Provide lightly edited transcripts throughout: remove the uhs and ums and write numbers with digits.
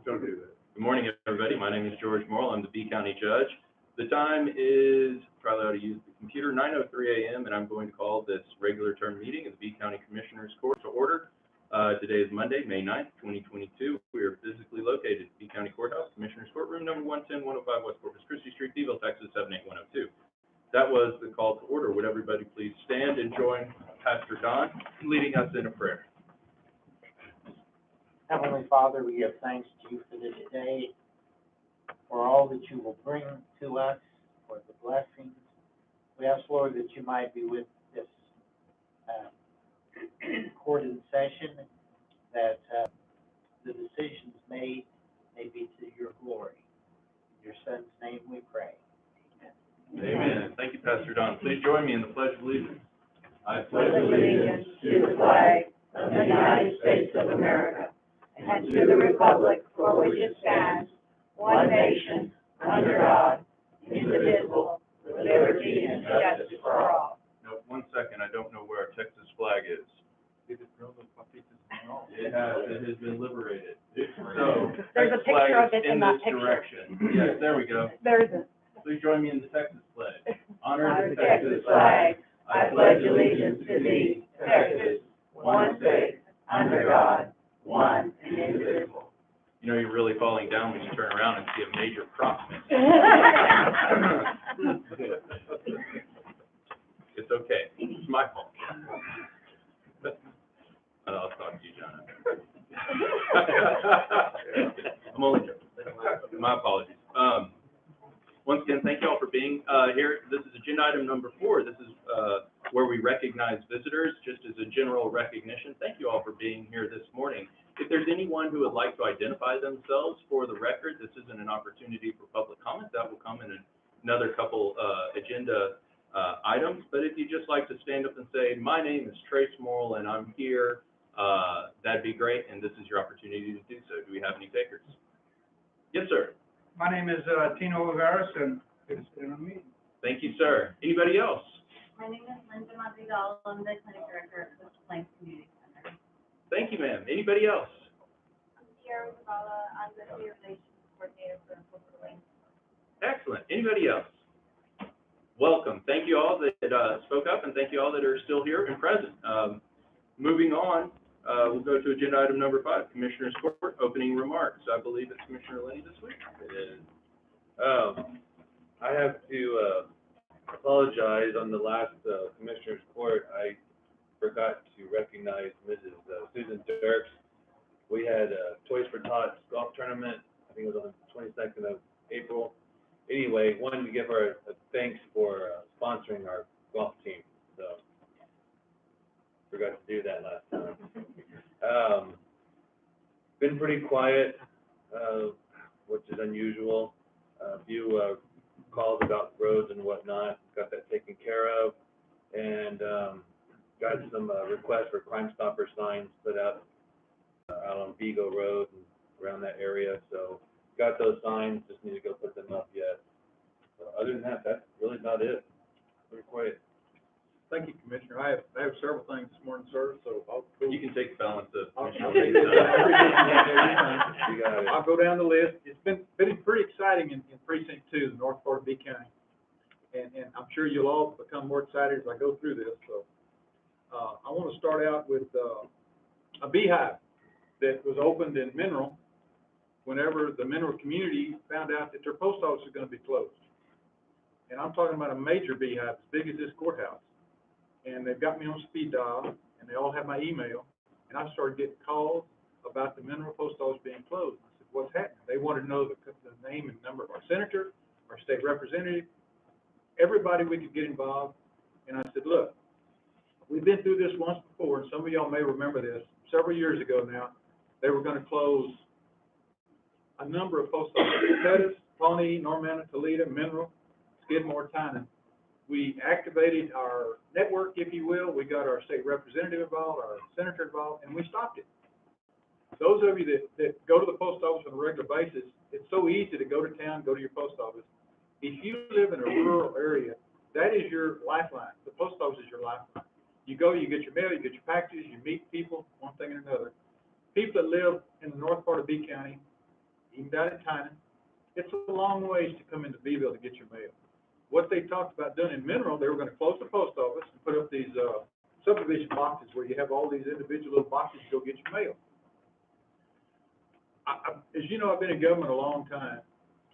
Don't do that. Good morning, everybody. My name is George Morrill. I'm the B County Judge. The time is, probably ought to use the computer, 9:03 a.m., and I'm going to call this regular term meeting of the B County Commissioners Court to order. Today is Monday, May 9th, 2022. We are physically located at B County Courthouse, Commissioners Courtroom, number 110, 105 West Corpus Christi Street, Beeville, Texas, 78102. That was the call to order. Would everybody please stand and join Pastor Don leading us in a prayer? Heavenly Father, we give thanks to you for this day, for all that you will bring to us, for the blessings. We ask, Lord, that you might be with this court in session, that the decisions made may be to your glory. In your Son's name we pray. Amen. Amen. Thank you, Pastor Don. Please join me in the Pledge of Allegiance. I pledge allegiance to the flag of the United States of America and to the republic for which it stands, one nation, under God, indivisible, with liberty and justice for all. No, 1 second. I don't know where our Texas flag is. It has been liberated. So, there's a picture of it in that picture. Direction. Yes, there we go. There's it. Please join me in the Texas pledge. Honor the Texas flag. I pledge allegiance to thee, Texas, one state, under God, one and indivisible. You know, you're really falling down when you turn around and see a major crop missing. It's okay. It's my fault. I'll talk to you, John. I'm only joking. My apologies. Once again, thank you all for being here. This is agenda item number 4. This is where we recognize visitors, just as a general recognition. Thank you all for being here this morning. If there's anyone who would like to identify themselves for the record, this isn't an opportunity for public comment. That will come in another couple agenda items. But if you'd just like to stand up and say, my name is Trace Morrill and I'm here, that'd be great. And this is your opportunity to do so. Do we have any takers? Yes, sir. My name is Tino Olivares, and it's in a meeting. Thank you, sir. Anybody else? My name is Linda Madrigal. I'm the clinic director at the Plains Community Center. Thank you, ma'am. Anybody else? I'm Sierra Zavala. I'm the Community Relations Coordinator for Coastal Plains. Excellent. Anybody else? Welcome. Thank you all that spoke up, and thank you all that are still here and present. Moving on, we'll go to agenda item number 5, Commissioners Court opening remarks. I believe it's Commissioner Lenny this week. It is. I have to apologize. On the last Commissioners Court, I forgot to recognize Mrs. Susan Dirks. We had a Toys for Tots golf tournament. I think it was on the 22nd of April. Anyway, wanted to give her a thanks for sponsoring our golf team. So, forgot to do that last time. Been pretty quiet, which is unusual. A few calls about roads and whatnot. Got that taken care of, and got some requests for Crime Stopper signs put up out on Beeville Road and around that area. So got those signs. Just need to go put them up yet. So other than that, that's really about it. Pretty quiet. Thank you, Commissioner. I have several things this morning, sir, so You can take the balance of I'll I'll go down the list. It's been pretty exciting in Precinct 2, the north part of B County. And I'm sure you'll all become more excited as I go through this. So I want to start out with a beehive that was opened in Mineral whenever the Mineral community found out that their post office was going to be closed. And I'm talking about a major beehive as big as this courthouse. And they've got me on speed dial, and they all have my email. And I started getting calls about the Mineral post office being closed. I said, what's happening? They wanted to know the name and number of our senator, our state representative, everybody we could get involved. And I said, look, we've been through this once before, and some of y'all may remember this. Several years ago now, they were going to close a number of post offices: Pettis, Pawnee, Normanna, Toledo, Mineral, Skidmore, Tynan. We activated our network, if you will. We got our state representative involved, our senator involved, and we stopped it. Those of you that go to the post office on a regular basis, it's so easy to go to town, go to your post office. If you live in a rural area, that is your lifeline. The post office is your lifeline. You go, you get your mail, you get your packages, you meet people, one thing and another. People that live in the north part of B County even down in Tynan, it's a long ways to come into Beeville to get your mail. What they talked about doing in Mineral, they were gonna close the post office and put up these, subdivision boxes where you have all these individual little boxes to go get your mail. As you know, I've been in government a long time,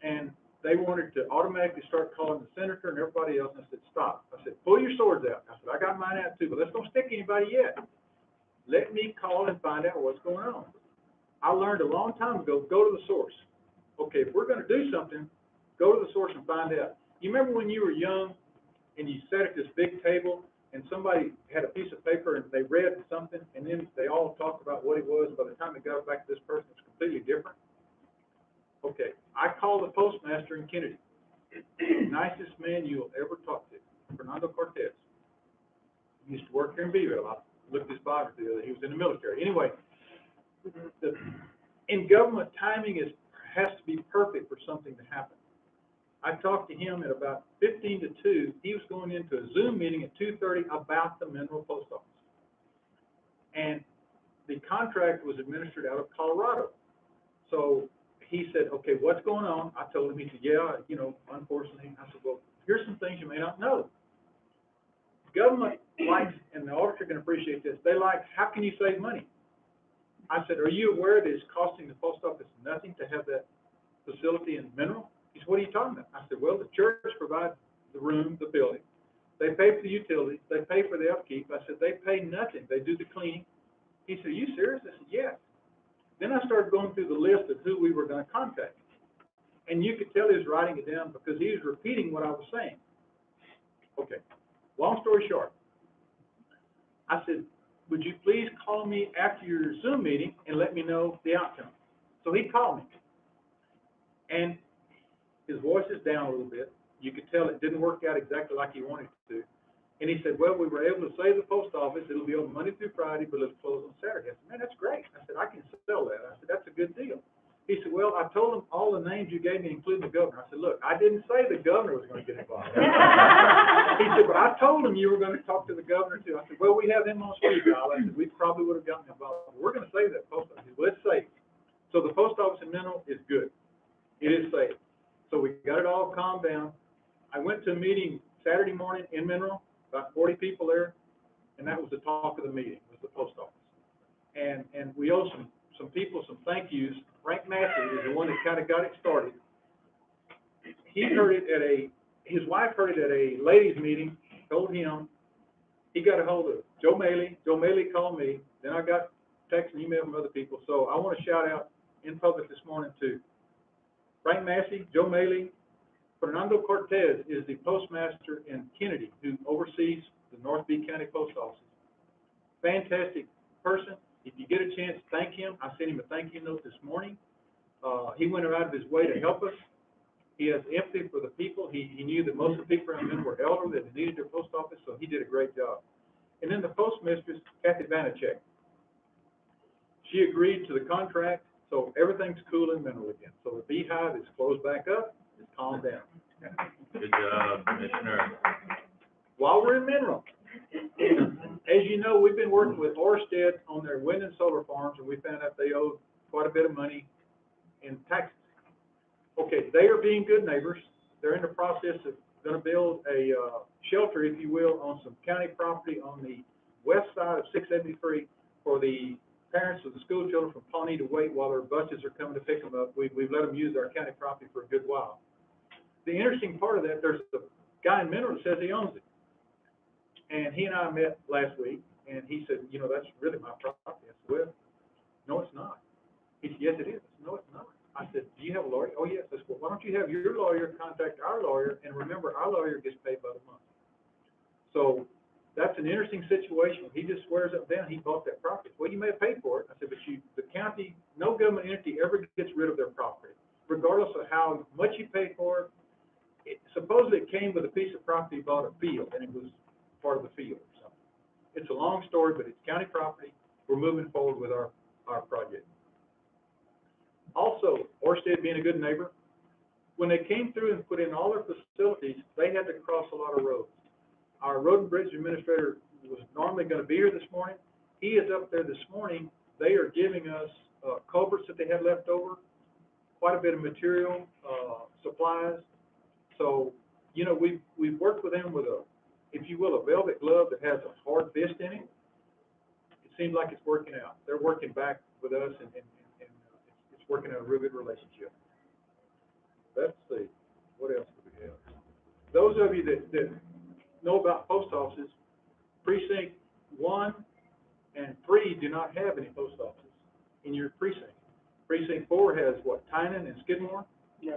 and they wanted to automatically start calling the senator and everybody else, and I said, stop. I said, pull your swords out. I said, I got mine out too, but let's don't stick anybody yet. Let me call and find out what's going on. I learned a long time ago, go to the source. Okay, if we're gonna do something, go to the source and find out. You remember when you were young and you sat at this big table and somebody had a piece of paper and they read something and then they all talked about what it was, and by the time it got back to this person, it's completely different? Okay, I called the postmaster in Kennedy. Nicest man you'll ever talk to, Fernando Cortez. He used to work here in Beeville. I looked his biography the other day. He was in the military. Anyway, in government, timing has to be perfect for something to happen. I talked to him at about 15 to 2. He was going into a Zoom meeting at 2:30 about the Mineral Post Office. And the contract was administered out of Colorado. So he said, okay, what's going on? I told him. He said, yeah, you know, unfortunately. I said, well, here's some things you may not know. Government likes, and the auditor can appreciate this, they like, how can you save money? I said, are you aware that it's costing the post office nothing to have that facility in Mineral? He said, what are you talking about? I said, well, the church provides the room, the building. They pay for the utilities. They pay for the upkeep. I said, they pay nothing. They do the cleaning. He said, are you serious? I said, yes. Then I started going through the list of who we were going to contact. And you could tell he was writing it down because he was repeating what I was saying. Okay, long story short, I said, would you please call me after your Zoom meeting and let me know the outcome? So he called me. And his voice is down a little bit. You could tell it didn't work out exactly like he wanted it to. And he said, well, we were able to save the post office. It'll be open Monday through Friday, but it'll close on Saturday. I said, man, that's great. I said, I can sell that. I said, that's a good deal. He said, well, I told him all the names you gave me, including the governor. I said, look, I didn't say the governor was going to get involved. He said, but I told him you were going to talk to the governor too. I said, well, we have him on speed dial. I said, we probably would have gotten involved. We're going to save that post office. He said, well, it's safe. So the post office in Mineral is good. It is safe. So we got it all calmed down. I went to a meeting Saturday morning in Mineral, about 40 people there, and that was the talk of the meeting, was the post office. And we owe some people some thank yous. Frank Massey is the one that kind of got it started. He heard it at his wife heard it at a ladies' meeting, told him. He got a hold of Joe Maley. Joe Maley called me. Then I got text and email from other people. So I want to shout out in public this morning to Frank Massey, Joe Maley. Fernando Cortez is the postmaster in Kennedy who oversees the North B County Post Office. Fantastic person. If you get a chance, thank him. I sent him a thank you note this morning. He went out of his way to help us. He has empathy for the people. He knew that most of the people around him were elderly that needed their post office, so he did a great job. And then the postmistress, Kathy Vanacek. She agreed to the contract, so everything's cool in Mineral again. So the beehive is closed back up. It's calmed down. Good job, Commissioner. While we're in Mineral, as you know, we've been working with Orsted on their wind and solar farms, and we found out they owe quite a bit of money in taxes. Okay, they are being good neighbors. They're in the process of going to build a shelter, if you will, on some county property on the west side of 673 for the parents of the school children from Pawnee to wait while their buses are coming to pick them up. We've let them use our county property for a good while. The interesting part of that, there's a guy in Mineral that says he owns it. And he and I met last week, and he said, you know, that's really my property. I said, well, no, it's not. He said, yes, it is. I said, no, it's not. I said, do you have a lawyer? Oh, yes. I said, well, why don't you have your lawyer contact our lawyer, and remember, our lawyer gets paid by the month. So that's an interesting situation. He just swears up and down he bought that property. Well, you may have paid for it. I said, but the county, no government entity ever gets rid of their property, regardless of how much you pay for it. Supposedly it came with a piece of property, he bought a field, and it was part of the field or something. It's a long story, but it's county property. We're moving forward with our project. Also, Orsted being a good neighbor, when they came through and put in all their facilities, they had to cross a lot of roads. Our road and bridge administrator was normally going to be here this morning. He is up there this morning. They are giving us culverts that they had left over quite a bit of material, supplies. So, you know, we've worked with them with a, if you will, a velvet glove that has a hard fist in it. It seems like it's working out. They're working back with us and it's working out a real good relationship. Let's see, what else do we have? Those of you that know about post offices, precinct 1 and 3 do not have any post offices in your precinct. Precinct 4 has what, Tynan and Skidmore? Yeah.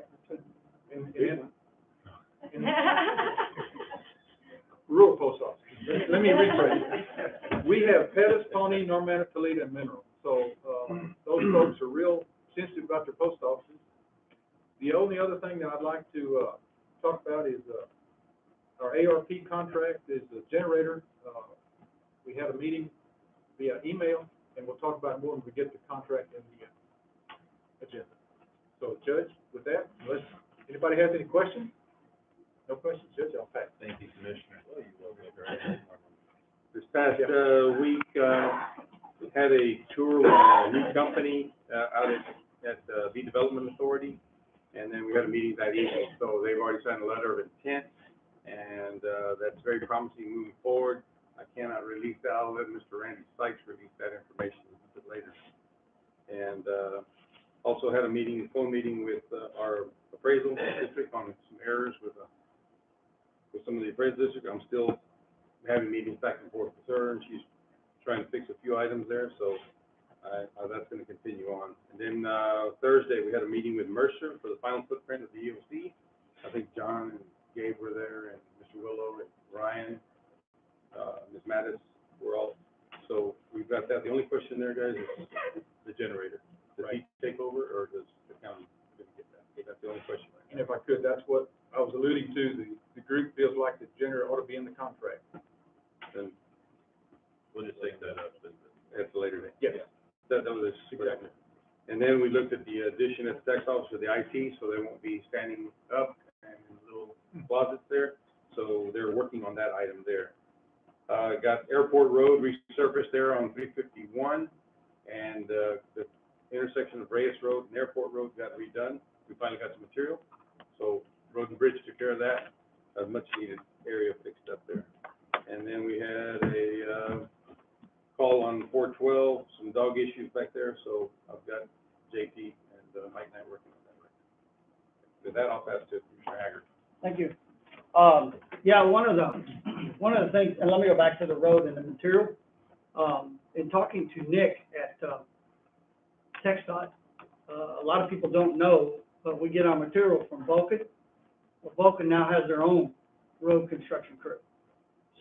And rural post offices. Let me rephrase. We have Pettis, Pawnee, Normanna, Toledo, and Mineral. So, those folks are real sensitive about their post offices. The only other thing that I'd like to, talk about is, our ARP contract is a generator. We had a meeting via email, and we'll talk about it more when we get the contract in the agenda. So, Judge, with that, unless anybody has any questions? No questions, Judge, I'll pass. Thank you, Commissioner. This past week, had a tour with a new company out at the Development Authority, and then we had a meeting that evening. So they've already signed a letter of intent, and that's very promising moving forward. I cannot release that. I'll let Mr. Randy Sykes release that information a bit later. And also had a meeting, phone meeting with our appraisal district on some errors with some of the appraisal district. I'm still having meetings back and forth with her, and she's trying to fix a few items there, so that's going to continue on. And then Thursday, we had a meeting with Mercer for the final footprint of the EOC. I think John and Gabe were there, and Mr. Willow and Ryan, Ms. Mattis were all. So we've got that. The only question there, guys, is the generator. Does he take over, or does the county get that? That's the only question right And if I could, that's what I was alluding to. The group feels like the generator ought to be in the contract. now. Then We'll just take that up. at the later date. Yes. That was exactly. And then we looked at the addition at the tax office for the IT, so they won't be standing up and in little closets there. So they're working on that item there. Got Airport Road resurfaced there on 351, and the intersection of Reyes Road and Airport Road got redone. We finally got some material, so Road and Bridge took care of that. A much needed area fixed up there. And then we had a call on 412, some dog issues back there, so I've got JP and Mike and I working on that right now. With that, I'll pass to Commissioner Haggard. Thank you. Yeah, one of the things, and let me go back to the road and the material. In talking to Nick at TxDOT, a lot of people don't know, but we get our material from Vulcan. Well, Vulcan now has their own road construction crew.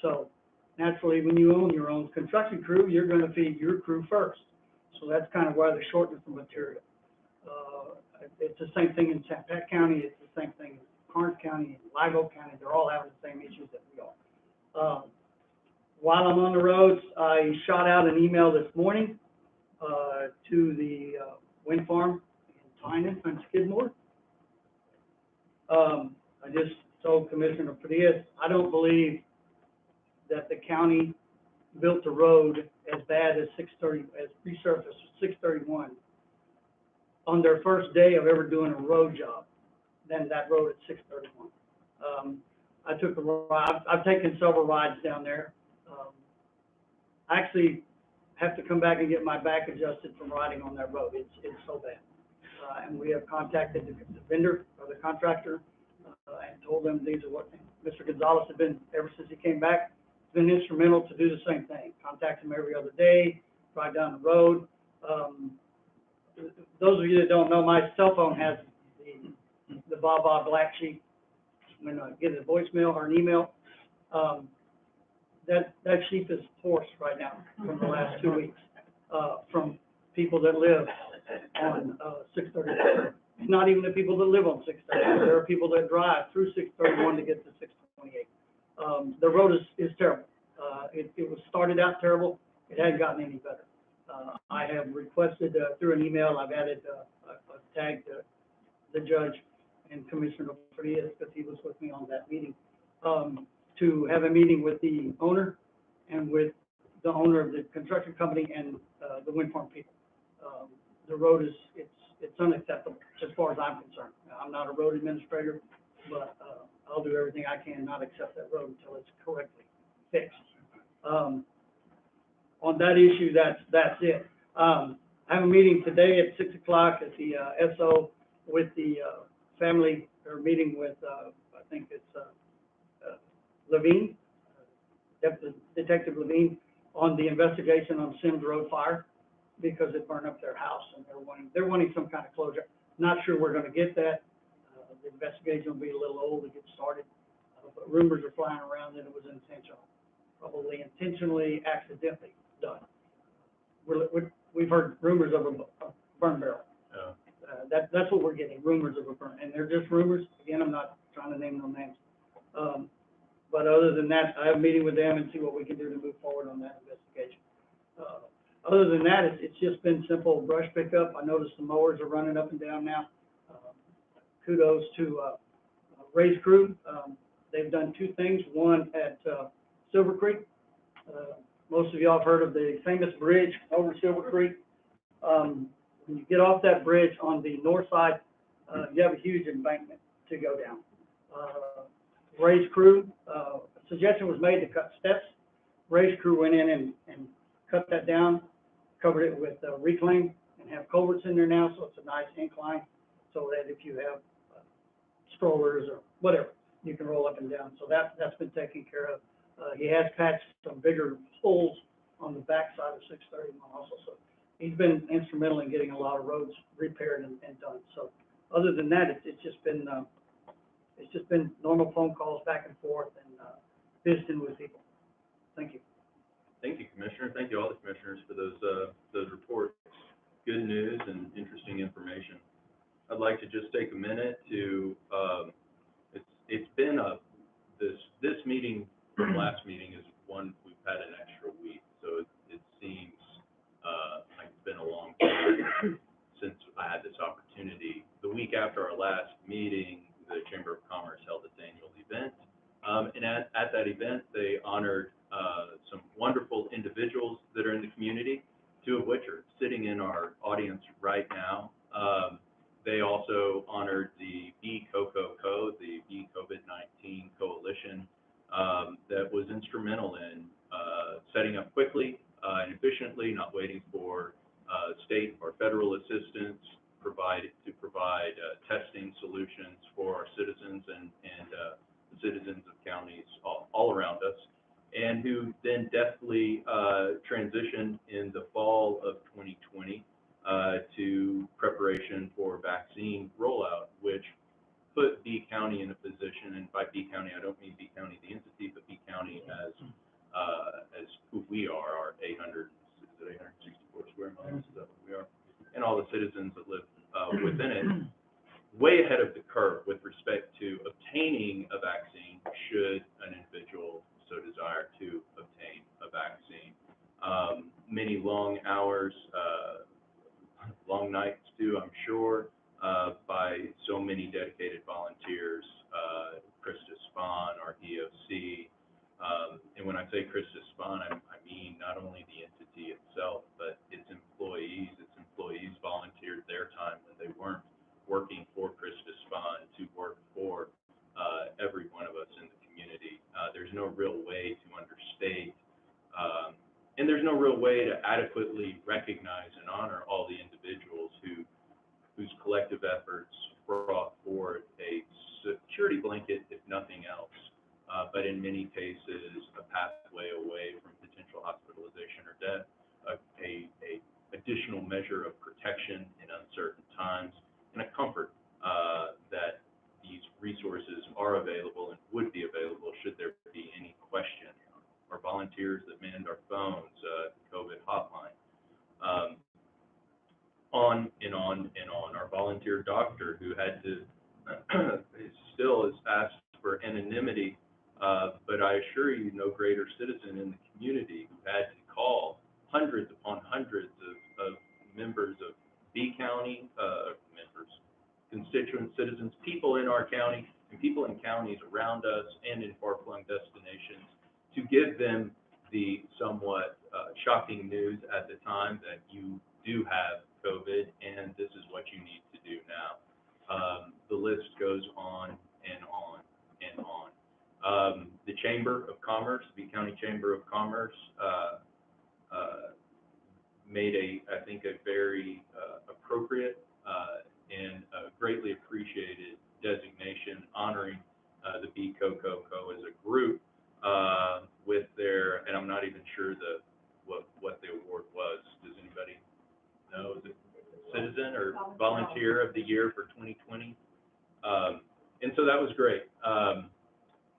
So naturally, when you own your own construction crew, you're going to feed your crew first. So that's kind of why the shortness of material. It's the same thing in St. Pat County. It's the same thing in Karnes County and Live Oak County. They're all having the same issues that we are. While I'm on the roads, I shot out an email this morning to the wind farm in Tynan and Skidmore. I just told Commissioner Frias, I don't believe that the county built the road as bad as resurfaced 631 on their first day of ever doing a road job than that road at 631. I took a ride. I've taken several rides down there. I actually have to come back and get my back adjusted from riding on that road. It's so bad. And we have contacted the vendor or the contractor and told them these are what Mr. Gonzalez had been, ever since he came back, been instrumental to do the same thing. Contact him every other day, drive down the road. Those of you that don't know, my cell phone has the Baba black sheet. When I get a voicemail or an email, that sheep is hoarse right now from the last 2 weeks, from people that live on 631. It's not even the people that live on 631. There are people that drive through 631 to get to 628. The road is terrible. It was started out terrible. It hasn't gotten any better. I have requested through an email, I've added a tag to the judge and Commissioner Frias, because he was with me on that meeting, to have a meeting with the owner and with the owner of the construction company and the wind farm people. The road is it's unacceptable as far as I'm concerned. Now, I'm not a road administrator, but, I'll do everything I can not accept that road until it's correctly fixed. On that issue, that's it. I have a meeting today at 6 o'clock at the, SO with the, family, or meeting with, I think it's, Levine, Detective Levine, on the investigation on Sims Road fire, because it burned up their house, and they're wanting some kind of closure. Not sure we're gonna get that. The investigation will be a little old to get started, but rumors are flying around that it was intentional, probably intentionally, accidentally done. We've heard rumors of a burn barrel. That's what we're getting, rumors of a burn, and they're just rumors. Again, I'm not trying to name no names. But other than that, I have a meeting with them and see what we can do to move forward on that investigation. Other than that, it's just been simple brush pickup. I noticed the mowers are running up and down now. Kudos to, Ray's crew. They've done two things. One at, Silver Creek. Most of y'all have heard of the famous bridge over Silver Creek. When you get off that bridge on the north side, you have a huge embankment to go down. Ray's crew, a suggestion was made to cut steps. Ray's crew went in and cut that down, covered it with reclaim, and have culverts in there now, so it's a nice incline, so that if you have strollers or whatever, you can roll up and down. So that's been taken care of. He has patched some bigger holes on the backside of 631 also, so he's been instrumental in getting a lot of roads repaired and done. So other than that, it's just been normal phone calls back and forth and visiting with people. Thank you. Thank you, Commissioner. Thank you, all the commissioners, for those reports. Good news and interesting information. I'd like to just take a minute to, it's been this meeting from last meeting is one, we've had an extra week, so it seems like it's been a long time since I had this opportunity. The week after our last meeting, the Chamber of Commerce held its annual event, and at that event, they honored some wonderful individuals that are in the community, two of which are sitting in our audience right now. They also honored the B Coco Co, the B COVID-19 Coalition, that was instrumental in setting up quickly and efficiently, not waiting for state or federal assistance, to provide testing solutions for our citizens and the citizens of counties all around us, and who then deftly transitioned in the fall of 2020 to preparation for vaccine rollout, which put B County in a position, and by B County I don't mean B County the entity, but B County as who we are, our 864 square miles, is that what we are, and all the citizens that live within it, way ahead of the curve with respect to obtaining a vaccine, should an individual so desire to obtain a vaccine. Many long hours, long nights too, I'm sure, by so many dedicated volunteers, Krista Spahn, our EOC, and when I say Krista Spahn, I mean not only the entity itself, but its employees. Its employees volunteered their time when they weren't working for Krista Spahn to work for every one of us in the community. There's no real way to understate, and there's no real way to adequately recognize and honor all the individuals whose collective efforts brought forth a security blanket, if nothing else, but in many cases a pathway away from potential hospitalization or death, a additional measure of protection in uncertain times, and a comfort that these resources are available and would be available should there be any question. Our volunteers that manned our phones, the COVID hotline, on and on and on. Our volunteer doctor who had to, still is asked for anonymity, but I assure you, no greater citizen in the community who had to call hundreds upon hundreds of members of B County, constituents, citizens, people in our county, and people in counties around us and in far-flung destinations, to give them the somewhat shocking news at the time that you do have COVID, and this is what you need to do now. The list goes on and on and on. The Chamber of Commerce, the County Chamber of Commerce, made I think a very appropriate and greatly appreciated designation honoring the B Coco Co as a group with their, and I'm not even sure what the award was. Does anybody know? Is it Citizen or Volunteer of the Year for 2020? And so that was great.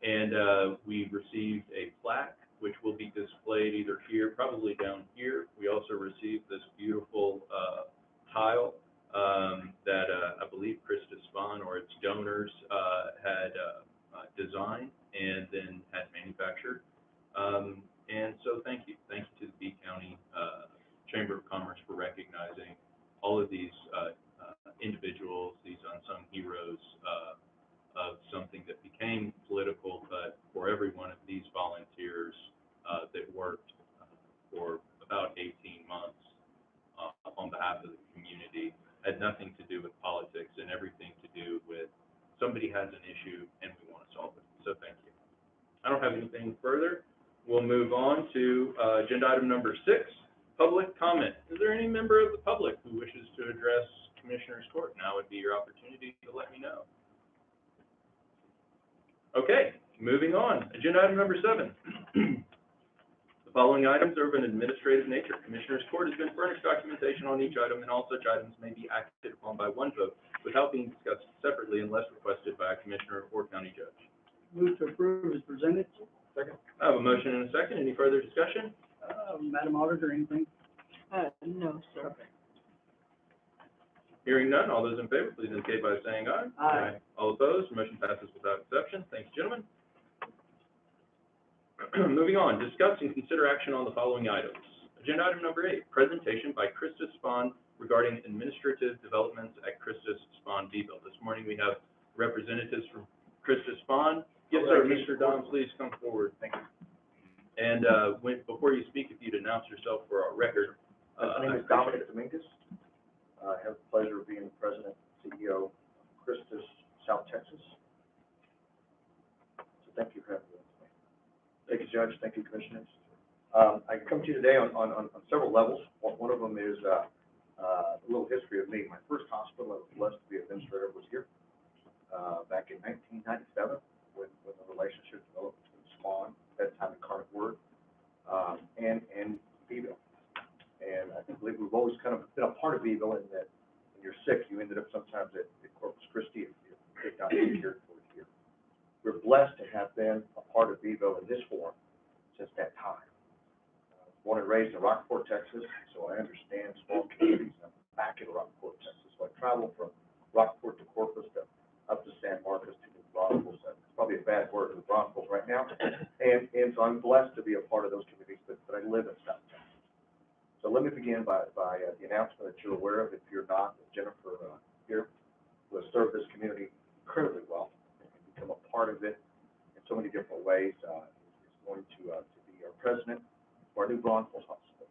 And we received a plaque, which will be displayed either here, probably down here. We also received this beautiful tile that I believe Christus Spahn or its donors had designed and then had manufactured. And so thank you to the B County Chamber of Commerce for recognizing all of these individuals, these unsung heroes of something that became political, but for every one of these volunteers that worked for about 18 months on behalf of the community, had nothing to do with politics and everything to do with somebody has an issue and we want to solve it. So thank you. I don't have anything further. We'll move on to agenda item number 6, public comment. Is there any member of the public who wishes to address Commissioner's Court? Now would be your opportunity to let me know. Okay, moving on. Agenda item number 7. The following items are of an administrative nature. Commissioner's Court has been furnished documentation on each item, and all such items may be acted upon by one vote without being discussed separately unless requested by a commissioner or county judge. Move to approve is presented. Second. I have a motion and a second. Any further discussion? Madam Auditor, anything? No, sir. Hearing none, all those in favor, please indicate by saying aye. Aye. All opposed, motion passes without exception. Thank you, gentlemen. Moving on, discuss and consider action on the following items. Agenda item number 8, presentation by Christus Spahn regarding administrative developments at Christus Spahn Beeville. This morning we have representatives from Christus Spahn. Yes, sir, Mr. Don, please come forward. Thank you. And before you speak, if you'd announce yourself for our record. My name is Dominic Dominguez. I have the pleasure of being the president and CEO of Christus, South Texas. So thank you for having me. Thank you, Judge. Thank you, Commissioners. I come to you today on several levels. One of them is a little history of me. My first hospital I was blessed to be administrator was here back in 1997 when the relationship developed between Spahn, at that time Incarnate Word, and Beeville. And I believe we've always kind of been a part of Beeville in that when you're sick, you ended up sometimes at Corpus Christi if you take down here for a year. We're blessed to have been a part of Beeville in this form since that time. Born and raised in Rockport, Texas, so I understand small communities. I'm back in Rockport, Texas, so I travel from Rockport to Corpus to up to San Marcos to New Braunfels. It's probably a bad word, New Braunfels right now. And so I'm blessed to be a part of those communities, but I live in South Texas. So let me begin by the announcement that you're aware of. If you're not, Jennifer here, who has served this community incredibly well and become a part of it in so many different ways, is going to be our president of our New Braunfels Hospital.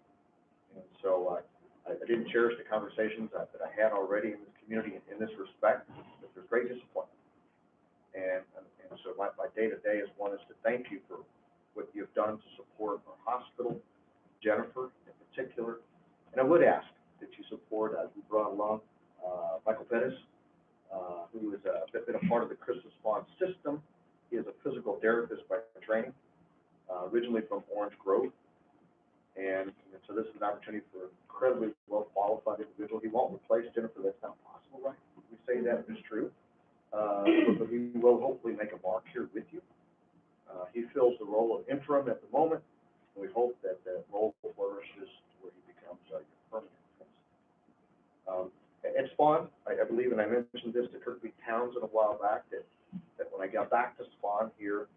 And so I didn't cherish the conversations that I had already in this community in this respect, but there's great disappointment. And so my day-to-day is to thank you for what you've done to support our hospital, Jennifer in particular. And I would ask that you support, as we brought along, Michael Pettis, who has been a part of the Christus Spahn system. He is a physical therapist by training, originally from Orange Grove. And so this is an opportunity for an incredibly well-qualified individual. He won't replace Jennifer, that's not possible, right? We say that is true. But he will hopefully make a mark here with you. He fills the role of interim at the moment, and we hope that the role flourishes to where he becomes your permanent principal. At Spahn, I believe, and I mentioned this to Kirkby Townsend a while back, that when I got back to Spahn here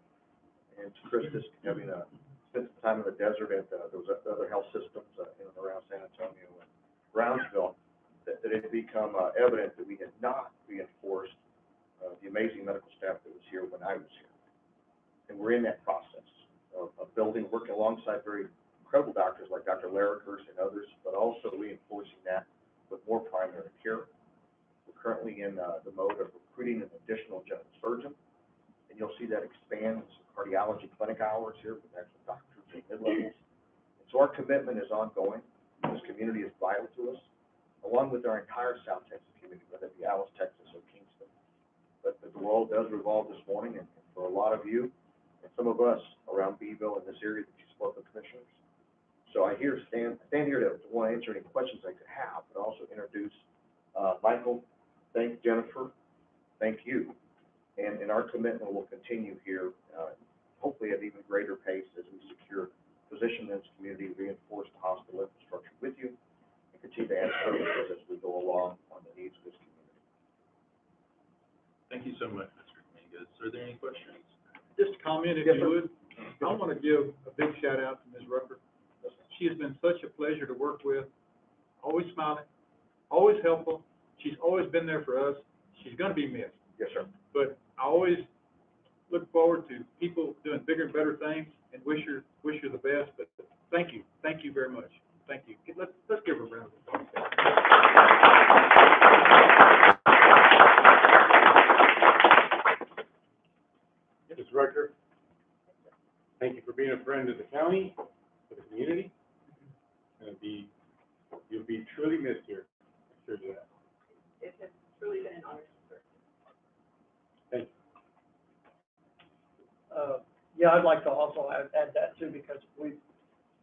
and to Christus, having spent some time in the desert at those other health systems in and around San Antonio and Brownsville, that it had become evident that we had not reinforced the amazing medical staff that was here when I was here. And we're in that process of building, working alongside very incredible doctors like Dr. Larrickers and others, but also reinforcing that with more primary care. We're currently in the mode of recruiting an additional general surgeon, and you'll see that expand some cardiology clinic hours here with actual doctors and mid-levels. And so our commitment is ongoing. This community is vital to us, along with our entire South Texas community, whether it be Alice, Texas, or Kingston. But the world does revolve this morning, and for a lot of you, and some of us around Beeville in this area that you spoke with, commissioners. So I stand here to want to answer any questions I could have, but also introduce Michael, thank Jennifer, thank you. And our commitment will continue here, hopefully at even greater pace as we secure position in this community, reinforce the hospital infrastructure with you, and continue to add services as we go along on the needs of this community. Thank you so much, Mr. Dominguez. Are there any questions? Just a comment, if Yes, you sir. would. I want to give a big shout out to Ms. Rucker. She has been such a pleasure to work with, always smiling, always helpful. She's always been there for us. She's going to be missed. Yes, sir. But I always look forward to people doing bigger and better things and wish her the best. But thank you very much. Thank you. Let's give her a round of applause. Ms. Rucker, thank you for being a friend of the county, for the community. You'll be truly missed here. I'm sure of that. It has truly been an honor to serve. Thank you. Yeah, I'd like to also add that too, because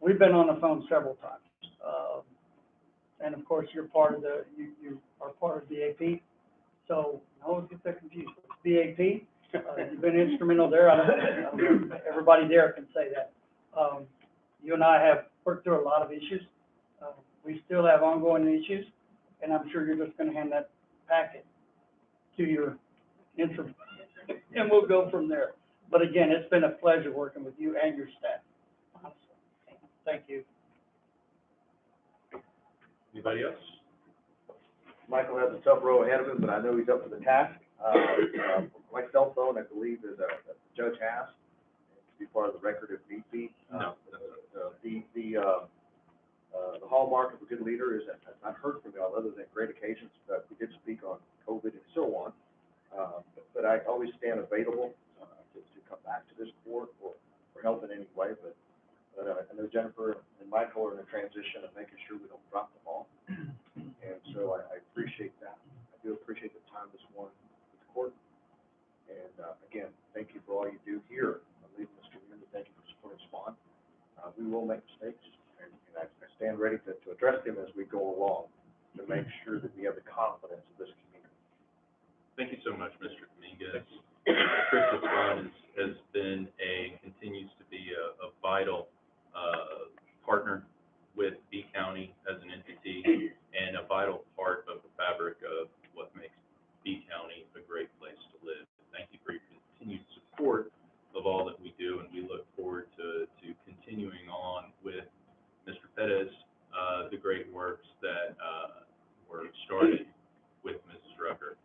we've been on the phone several times. And of course, you're part of you are part of BAP, so I always get that confused. It's BAP, you've been instrumental there. Everybody there can say that. You and I have worked through a lot of issues. We still have ongoing issues, and I'm sure you're just gonna hand that packet to your interim, and we'll go from there. But again, it's been a pleasure working with you and your staff, honestly. Thank you. Anybody else? Michael has a tough row ahead of him, but I know he's up to the task. My cell phone, I believe, is a Judge has, to be part of the record if need be. No. The hallmark of a good leader is that I've heard from y'all other than great occasions, but we did speak on COVID and so on. But I always stand available to come back to this court for help in any way. But I know Jennifer and Michael are in a transition of making sure we don't drop the ball. And so I appreciate that. I do appreciate the time this morning with the court. And again, thank you for all you do here. I believe Mr. Weaver, thank you for supporting Spawn. We will make mistakes, and I stand ready to address them as we go along to make sure that we have the confidence of this community. Thank you so much, Mr. Dominguez. Christi St has been continues to be a vital partner with B County as an entity and a vital part of the fabric of what makes B County a great place to live. Thank you for your continued support of all that we do, and we look forward to continuing on with Mr. Pettis, the great works that were started with Mrs. Rucker.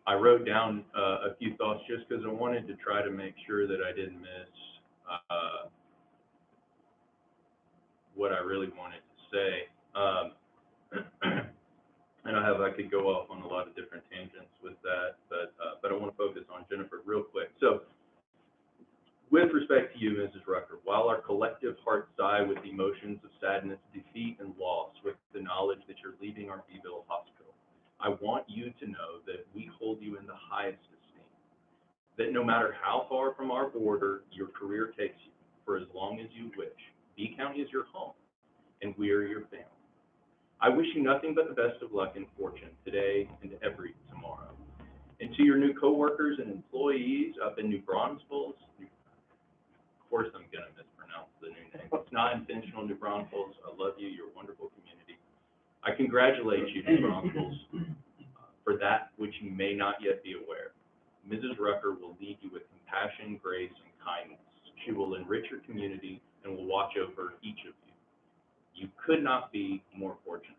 I wrote down a few thoughts just because I wanted to try to make sure that I didn't miss what I really wanted to say. I could go off on a lot of different tangents with that, but I want to focus on Jennifer real quick. So, with respect to you, Mrs. Rucker, while our collective hearts sigh with emotions of sadness, defeat, and loss with the knowledge that you're leaving our Beeville hospital, I want you to know that we hold you in the highest esteem, that no matter how far from our border your career takes you, for as long as you wish, B County is your home, and we are your family. I wish you nothing but the best of luck and fortune today and every tomorrow. And to your new coworkers and employees up in New Braunfels, of course I'm going to mispronounce the new name. It's not intentional, New Braunfels. I love you. You're a wonderful community. I congratulate you, New Braunfels, for that which you may not yet be aware. Mrs. Rucker will lead you with compassion, grace, and kindness. She will enrich your community and will watch over each of you. You could not be more fortunate.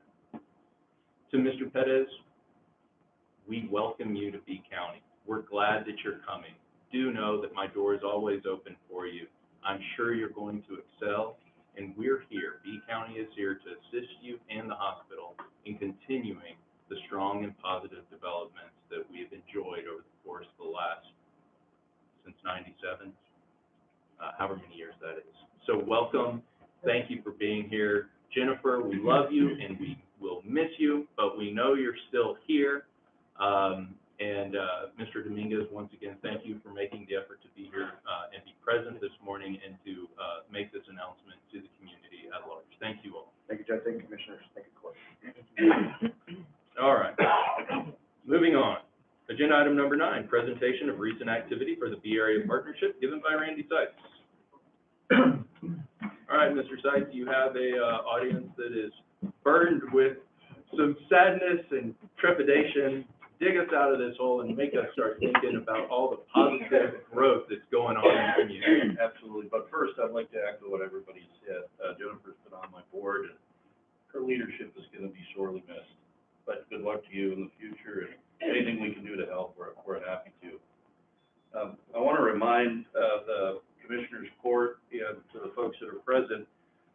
To Mr. Pettis, we welcome you to B County. We're glad that you're coming. Do know that my door is always open for you. I'm sure you're going to excel, and we're here. B County is here to assist you and the hospital in continuing the strong and positive developments that we have enjoyed over the course of the last, since 97, however many years that is. So welcome, thank you for being here. Jennifer, we love you and we will miss you, but we know you're still here. Mr. Dominguez, once again, thank you for making the effort to be here and be present this morning and to make this announcement to the community at large. Thank you all. Thank you, Judge, thank you, Commissioners, thank you, Court. All right, moving on. Agenda item number 9, presentation of recent activity for the B Area Partnership given by Randy Seitz. All right, Mr. Seitz, you have a audience that is burdened with some sadness and trepidation. Dig us out of this hole and make us start thinking about all the positive growth that's going on in the community. Absolutely, but first, I'd like to echo what everybody said. Jennifer's been on my board, and her leadership is gonna be sorely missed. But good luck to you in the future, and anything we can do to help, we're happy to. I wanna remind, the Commissioners Court and to the folks that are present,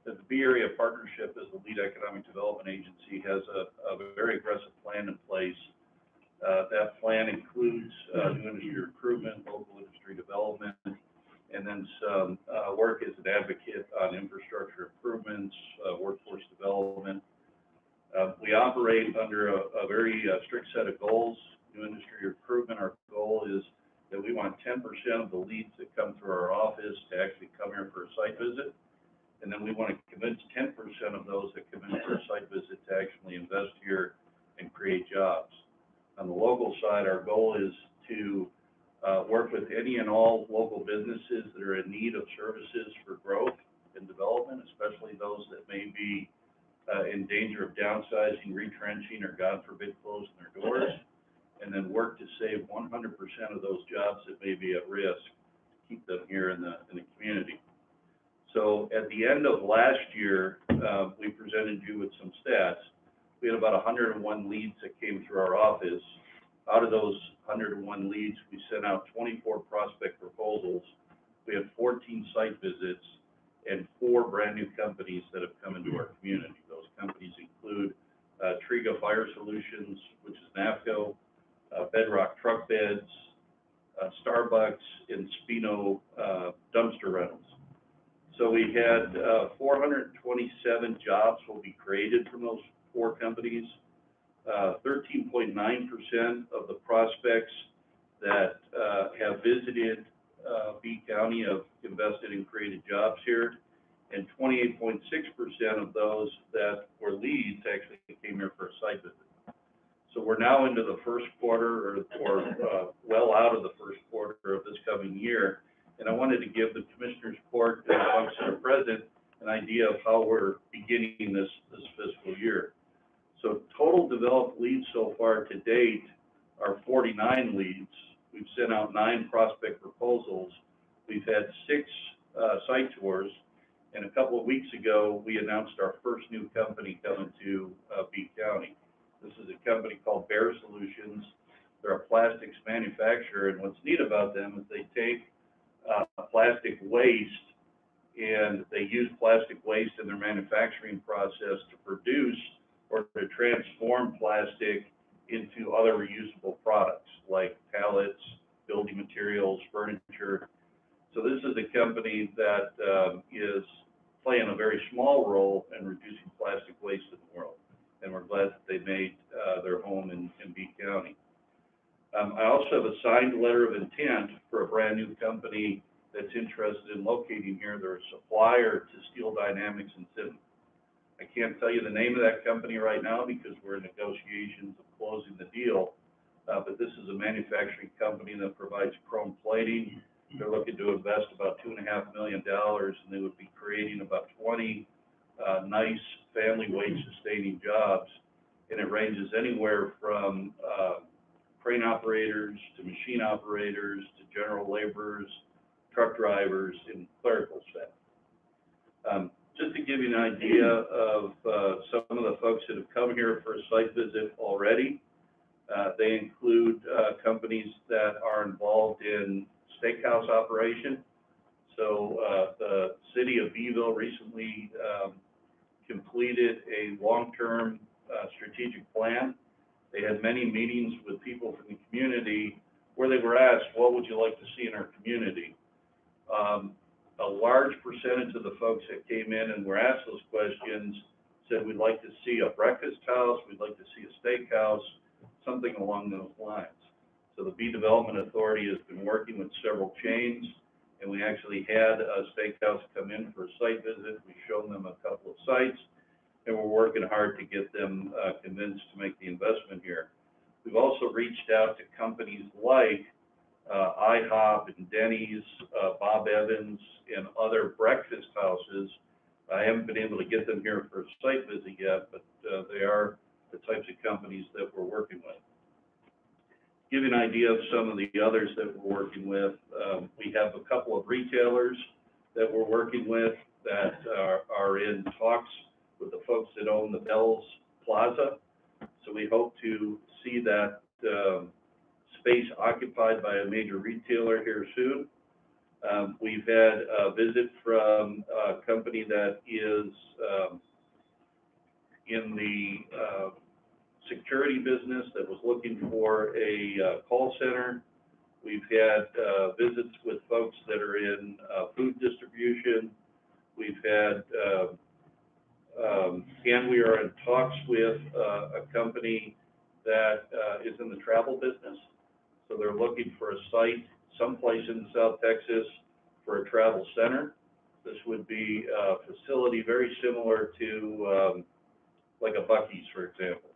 that the B Area Partnership as the lead economic development agency has a very aggressive plan in place. That plan includes new industry recruitment, local industry development, and then some work as an advocate on infrastructure improvements, workforce development. We operate under a very strict set of goals. New industry recruitment, our goal is that we want 10% of the leads that come through our office to actually come here for a site visit. And then we want to convince 10% of those that come in for a site visit to actually invest here and create jobs. On the local side, our goal is to work with any and all local businesses that are in need of services for growth and development, especially those that may be in danger of downsizing, retrenching, or God forbid, closing their doors, and then work to save 100% of those jobs that may be at risk, to keep them here in the community. So at the end of last year, we presented you with some stats. We had about 101 leads that came through our office. Out of those 101 leads, we sent out 24 prospect proposals. We had 14 site visits and 4 brand new companies that have come into our community. Those companies include Triga Fire Solutions, which is NAFCO, Bedrock Truck Beds, Starbucks, and Spino Dumpster Rentals. So we had 427 jobs will be created from those 4 companies. 13.9% of the prospects that have visited B County have invested and created jobs here, and 28.6% of those that were leads actually came here for a site visit. So we're now into the first quarter, or well out of the first quarter of this coming year, and I wanted to give the Commissioners Court and the folks that are present an idea of how we're beginning this fiscal year. So total developed leads so far to date are 49 leads. We've sent out 9 prospect proposals. We've had 6 site tours, and a couple of weeks ago, we announced our first new company coming to B County. This is a company called Bear Solutions. They're a plastics manufacturer, and what's neat about them is they take plastic waste, and they use plastic waste in their manufacturing process to produce or to transform plastic into other reusable products like pallets, building materials, furniture. So this is a company that is playing a very small role in reducing plastic waste in the world, and we're glad that they made their home in B County. I also have a signed letter of intent for a brand new company that's interested in locating here. They're a supplier to Steel Dynamics and Sydney. I can't tell you the name of that company right now because we're in negotiations of closing the deal, but this is a manufacturing company that provides chrome plating. They're looking to invest about $2.5 million, and they would be creating about 20 nice family wage-sustaining jobs, and it ranges anywhere from crane operators to machine operators to general laborers, truck drivers, and clerical staff. Just to give you an idea of some of the folks that have come here for a site visit already, they include companies that are involved in steakhouse operation. So, the city of Beeville recently, completed a long-term, strategic plan. They had many meetings with people from the community where they were asked, what would you like to see in our community? A large percentage of the folks that came in and were asked those questions said, we'd like to see a breakfast house, we'd like to see a steakhouse, something along those lines. So the Bee Development Authority has been working with several chains, and we actually had a steakhouse come in for a site visit. We've shown them a couple of sites, and we're working hard to get them convinced to make the investment here. We've also reached out to companies like IHOP and Denny's, Bob Evans, and other breakfast houses. I haven't been able to get them here for a site visit yet, but they are the types of companies that we're working with. Give you an idea of some of the others that we're working with. We have a couple of retailers that we're working with that are in talks with the folks that own the Bell's Plaza. So we hope to see that space occupied by a major retailer here soon. We've had a visit from a company that is in the security business that was looking for a call center. We've had visits with folks that are in food distribution. We've had, and we are in talks with a company that is in the travel business. So they're looking for a site someplace in South Texas for a travel center. This would be a facility very similar to like a Buc-ee's, for example.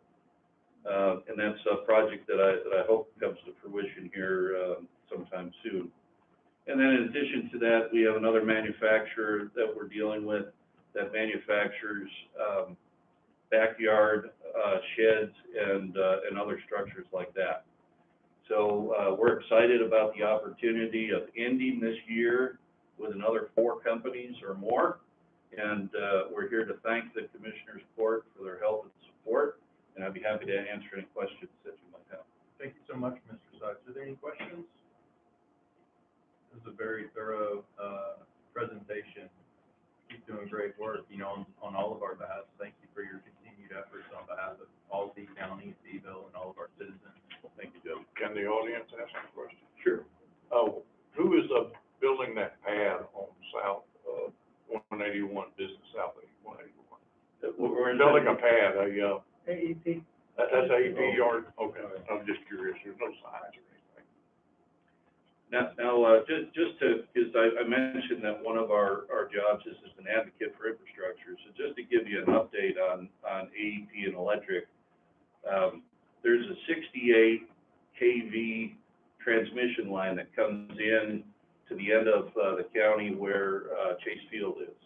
And that's a project that I hope comes to fruition here sometime soon. And then in addition to that, we have another manufacturer that we're dealing with that manufactures backyard sheds and other structures like that. So we're excited about the opportunity of ending this year with another 4 companies or more. And we're here to thank the Commissioners Court for their help and support. And I'd be happy to answer any questions that you might have. Thank you so much, Mr. Sykes. Are there any questions? This is a very thorough presentation. Keep doing great work, on all of our behalf. Thank you for your continued efforts on behalf of all the counties, Beeville, and all of our citizens. Thank you, Joe. Can the audience ask a question? Sure. Oh, who is building that pad on South 181, business South 181? We're Building a pad, AEP. that's AEP yard? Okay, I'm just curious, there's no signs or anything. Now, just to, because I mentioned that one of our jobs is as an advocate for infrastructure. So just to give you an update on AEP and electric, there's a 68 kV transmission line that comes in to the end of the county where Chase Field is.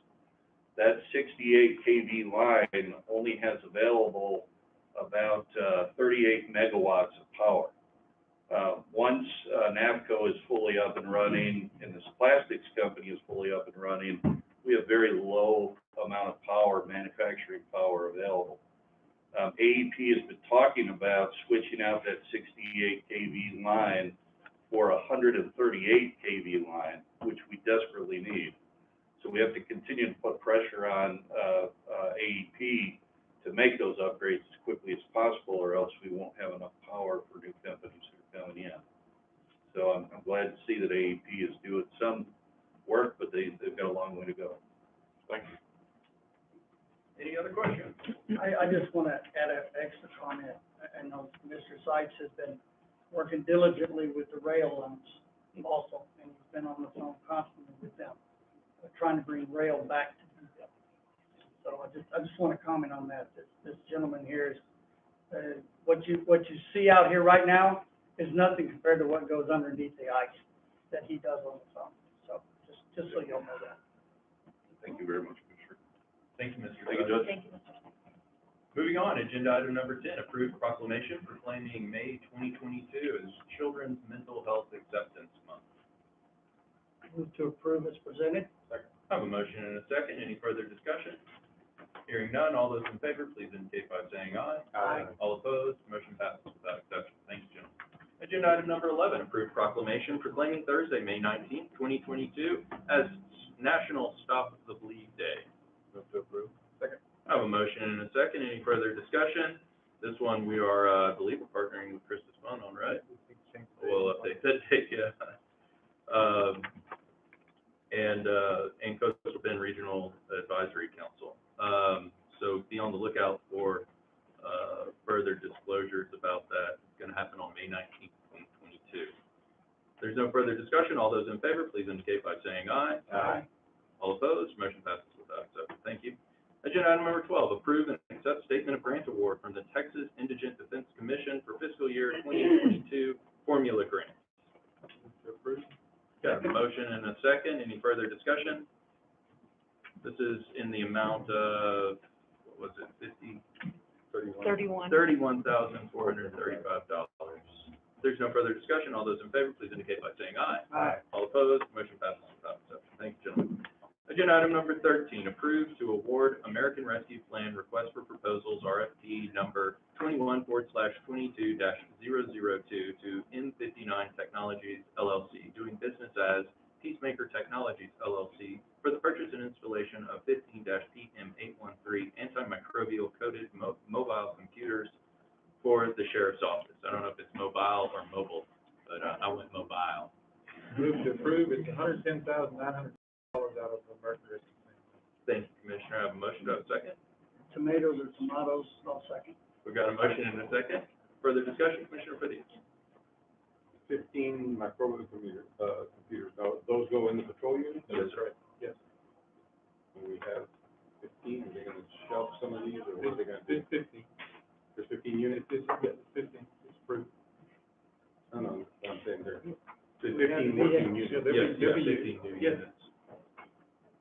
That 68 kV line only has available about 38 megawatts of power. Once NAVCO is fully up and running and this plastics company is fully up and running, we have very low amount of power, manufacturing power available. AEP has been talking about switching out that 68 kV line for a 138 kV line, which we desperately need. So we have to continue to put pressure on AEP to make those upgrades as quickly as possible, or else we won't have enough power for new companies that are coming in. So I'm glad to see that AEP is doing some work, but they've got a long way to go. Thank you. Any other questions? I just want to add an extra comment. I know Mr. Sykes has been working diligently with the rail owners also, and he's been on the phone constantly with them, trying to bring rail back to Beeville. So I just want to comment on that. This gentleman here is, what you see out here right now is nothing compared to what goes underneath the ice that he does on the phone. So just so you'll know that. Thank you very much, Commissioner. Thank you, Mr. Thank you, Sykes. Judge. Thank you, Mr. Moving on, agenda item number 10, approved proclamation proclaiming May 2022 as Children's Mental Health Acceptance Month. Move to approve as presented. Second. I have a motion and a second. Any further discussion? Hearing none, all those in favor, please indicate by saying aye. Aye. All opposed, motion passes without exception. Thank you, gentlemen. Agenda item number 11, approved proclamation proclaiming Thursday, May 19th, 2022 as National Stop the Bleed Day. Move to approve. Second. I have a motion and a second. Any further discussion? This one we are, I believe we're partnering with Christus Fund on, right? We'll update that date, yeah. And Coastal Bend Regional Advisory Council. So be on the lookout for further disclosures about that. It's going to happen on May 19th, 2022. If there's no further discussion, all those in favor, please indicate by saying aye. Aye. All opposed, motion passes without exception. Thank you. Agenda item number 12, approve and accept statement of grant award from the Texas Indigent Defense Commission for fiscal year 2022 formula grant. Got a motion and a second. Any further discussion? This is in the amount of, what was it, $31,435. If there's no further discussion, all those in favor, please indicate by saying aye. Aye. All opposed, motion passes without exception. Thank you, gentlemen. Agenda item number 13, approve to award American Rescue Plan Request for Proposals, RFP number 21/22-002 to N59 Technologies LLC, doing business as Peacemaker Technologies LLC, for the purchase and installation of 15-PM813 antimicrobial coated mobile computers for the sheriff's office. I don't know if it's mobile or mobile, but I went mobile. Move to approve, it's $110,900 out of the American Rescue Plan. Thank you, Commissioner. I have a motion. Do I have a second? Tomatoes or tomatoes, I'll second. We've got a motion and a second. Further discussion, Commissioner Fiddy? 15 microbial computers. Now, those go in the patrol unit? Yes, sir. Yes. And we have 15, are they gonna shelf some of these, or what are they gonna do? It's 15. There's 15 units? It's 15, it's approved. No, I'm saying there's We have 15 the working vehicles, units. yeah, they'll be 15 new Yes. units.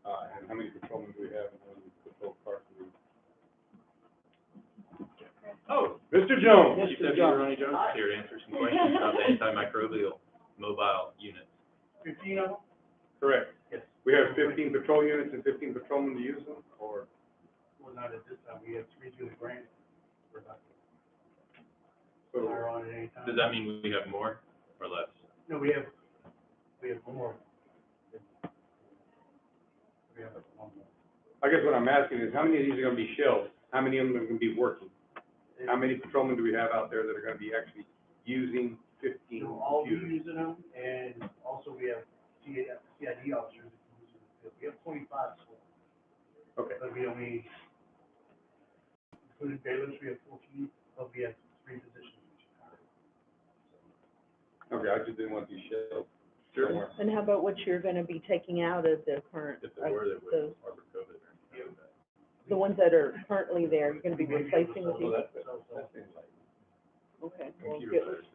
And how many patrolmen do we have, and how many patrol cars do we? Oh, Mr. Jones? Chief Deputy Ronnie Jones is here to answer some questions about the antimicrobial mobile units. 15 of them? Correct. Yes. We have 15 patrol units and 15 patrolmen to use them, or? Well, not at this time, we have 3 through the grant. We're not, So, we're on at any time. Does that mean we have more or less? No, we have one more. We have one more. I guess what I'm asking is, how many of these are gonna be shelved? How many of them are gonna be working? How many patrolmen do we have out there that are gonna be actually using 15 So all be computers? using them, and also we have CID officers that can use them. We have 25 schools, Okay, but we only, including bailiffs, we have 14, but we have 3 positions. okay, I just didn't want these shelved Sure. somewhere. And how about what you're gonna be taking out of the current, If there were, they would harbor COVID or anything like that. the ones that are currently there, you're gonna be replacing with Well, these? that seems like. Okay, well, Computer get services.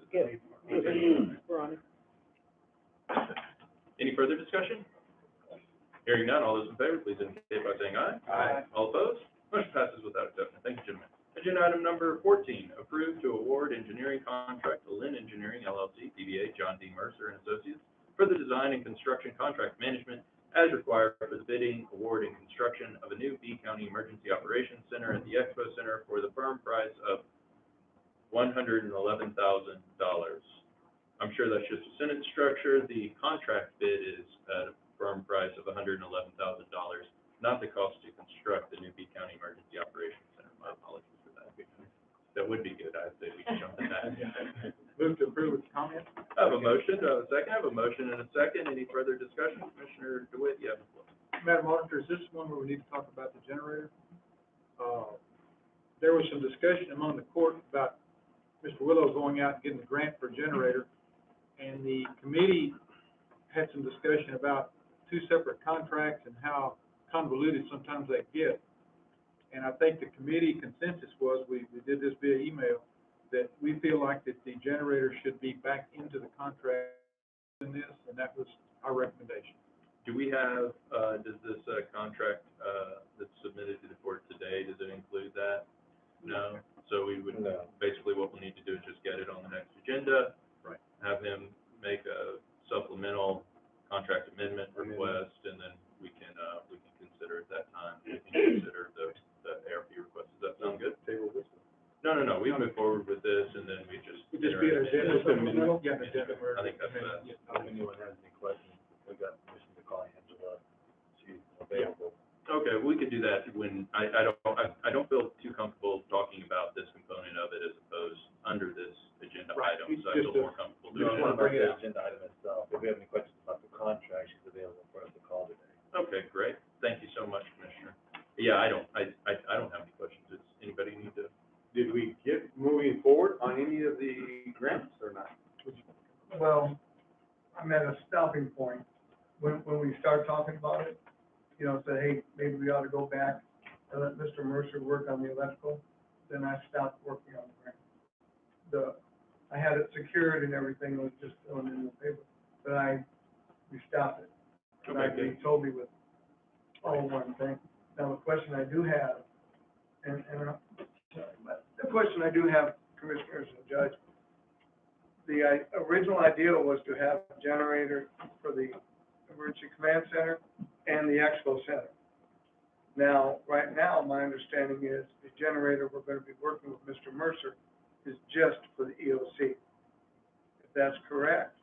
with you, Veronica. Any further discussion? Hearing none, all those in favor, please indicate by saying aye. Aye. All opposed? Motion passes without exception. Thank you, gentlemen. Agenda item number 14, approve to award engineering contract to Lynn Engineering LLC, DBA John D. Mercer and Associates, for the design and construction contract management as required for the bidding, award, and construction of a new B County Emergency Operations Center at the Expo Center for the firm price of $111,000. I'm sure that's just a sentence structure. The contract bid is at a firm price of $111,000, not the cost to construct the new B County Emergency Operations Center. My apologies for that. That would be good. I'd say we can jump in that. Move to approve with comment. I have a motion. Do I have a second? I have a motion and a second. Any further discussion? Commissioner DeWitt, you have the floor. Madam Auditor, is this one where we need to talk about the generator? There was some discussion among the court about Mr. Willow going out and getting the grant for a generator, and the committee had some discussion about 2 separate contracts and how convoluted sometimes they get. And I think the committee consensus was, we did this via email, that we feel like that the generator should be back into the contract in this, and that was our recommendation. Do we have, does this contract that's submitted to the court today, does it include that? No? So we would, basically what we need to do is just get it on the next agenda. Right. Have him make a supplemental contract amendment request, and then we can consider at that time, we can consider the ARP request. Does that sound good? Table this. No, we move forward with this, and then we just. We just be an agenda. supplemental? Yeah, the gentleman. I think that's best. If anyone has any questions, we got permission to call Angela, she's available. Okay, we could do that when, I don't feel too comfortable talking about this component of it as opposed under this agenda Right, item, so I just feel a- more comfortable We doing don't it. want to bring the agenda item itself. If we have any questions about the contract, she's available for us to call today. Okay, great. Thank you so much, Commissioner. Yeah, I don't have any questions. Does anybody need to? Did we get moving forward on any of the grants or not? Well, I'm at a stopping point. When we start talking about it, you know, say, hey, maybe we ought to go back and let Mr. Mercer work on the electrical, then I stopped working on the grant. I had it secured and everything, it was just filling in the paper, but we stopped it. Okay, He told me with all one thing. Now, the question I do have, and sorry, but the question I do have, Commissioners and Judge, the original idea was to have a generator for the Emergency Command Center and the Expo Center. Now, right now, my understanding is the generator we're going to be working with Mr. Mercer is just for the EOC. If that's correct,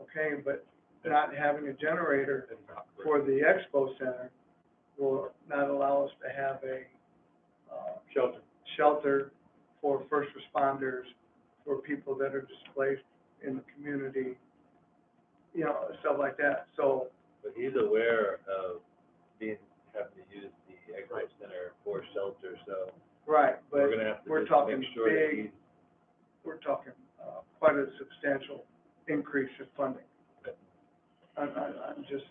okay, but not having a generator for the Expo Center will not allow us to have a shelter for first responders, for people that are displaced in the community, you know, stuff like that. So, But he's aware of having to use the Expo Center for shelter, so right, but we're gonna have to we're just talking make sure that big, we're talking quite a substantial increase in funding. I'm just,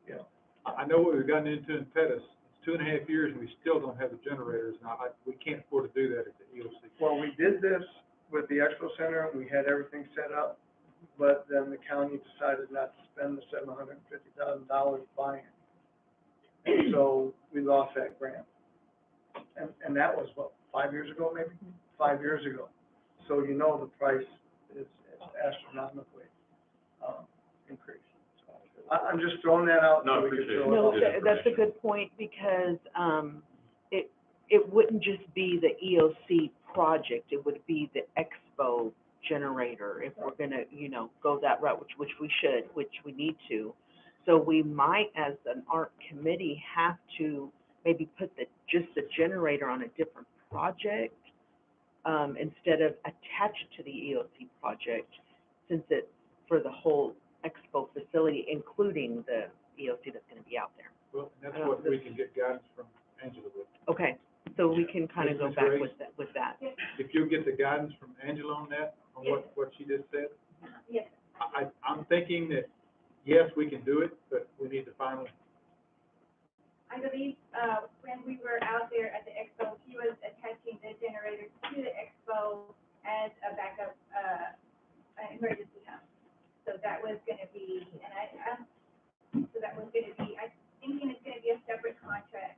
you know. I know what we've gotten into in Pettus. It's 2.5 years and we still don't have the generators, and we can't afford to do that at the EOC. Well, we did this with the Expo Center, and we had everything set up, but then the county decided not to spend the $750,000 buying it. And so we lost that grant. And that was, what, 5 years ago, maybe? 5 years ago. So you know the price is astronomically increased. I'm just throwing that out. No, so we can appreciate it. throw No, out. Good that's a information. good point, because, it wouldn't just be the EOC project, it would be the Expo generator, if we're gonna, you know, go that route, which we should, which we need to. So we might, as an art committee, have to maybe put just the generator on a different project, instead of attach it to the EOC project, since it's for the whole Expo facility, including the EOC that's gonna be out there. Well, and that's what we can get guidance from Angela with. Okay, so we can kind of go Ms. back Grace? with that. If you'll get the guidance from Angela on that, on what she just said, Yes. I'm thinking that, yes, we can do it, but we need to finally, I believe, when we were out there at the expo, he was attaching the generator to the expo as a backup, emergency hub. So that was gonna be, I'm thinking it's gonna be a separate contract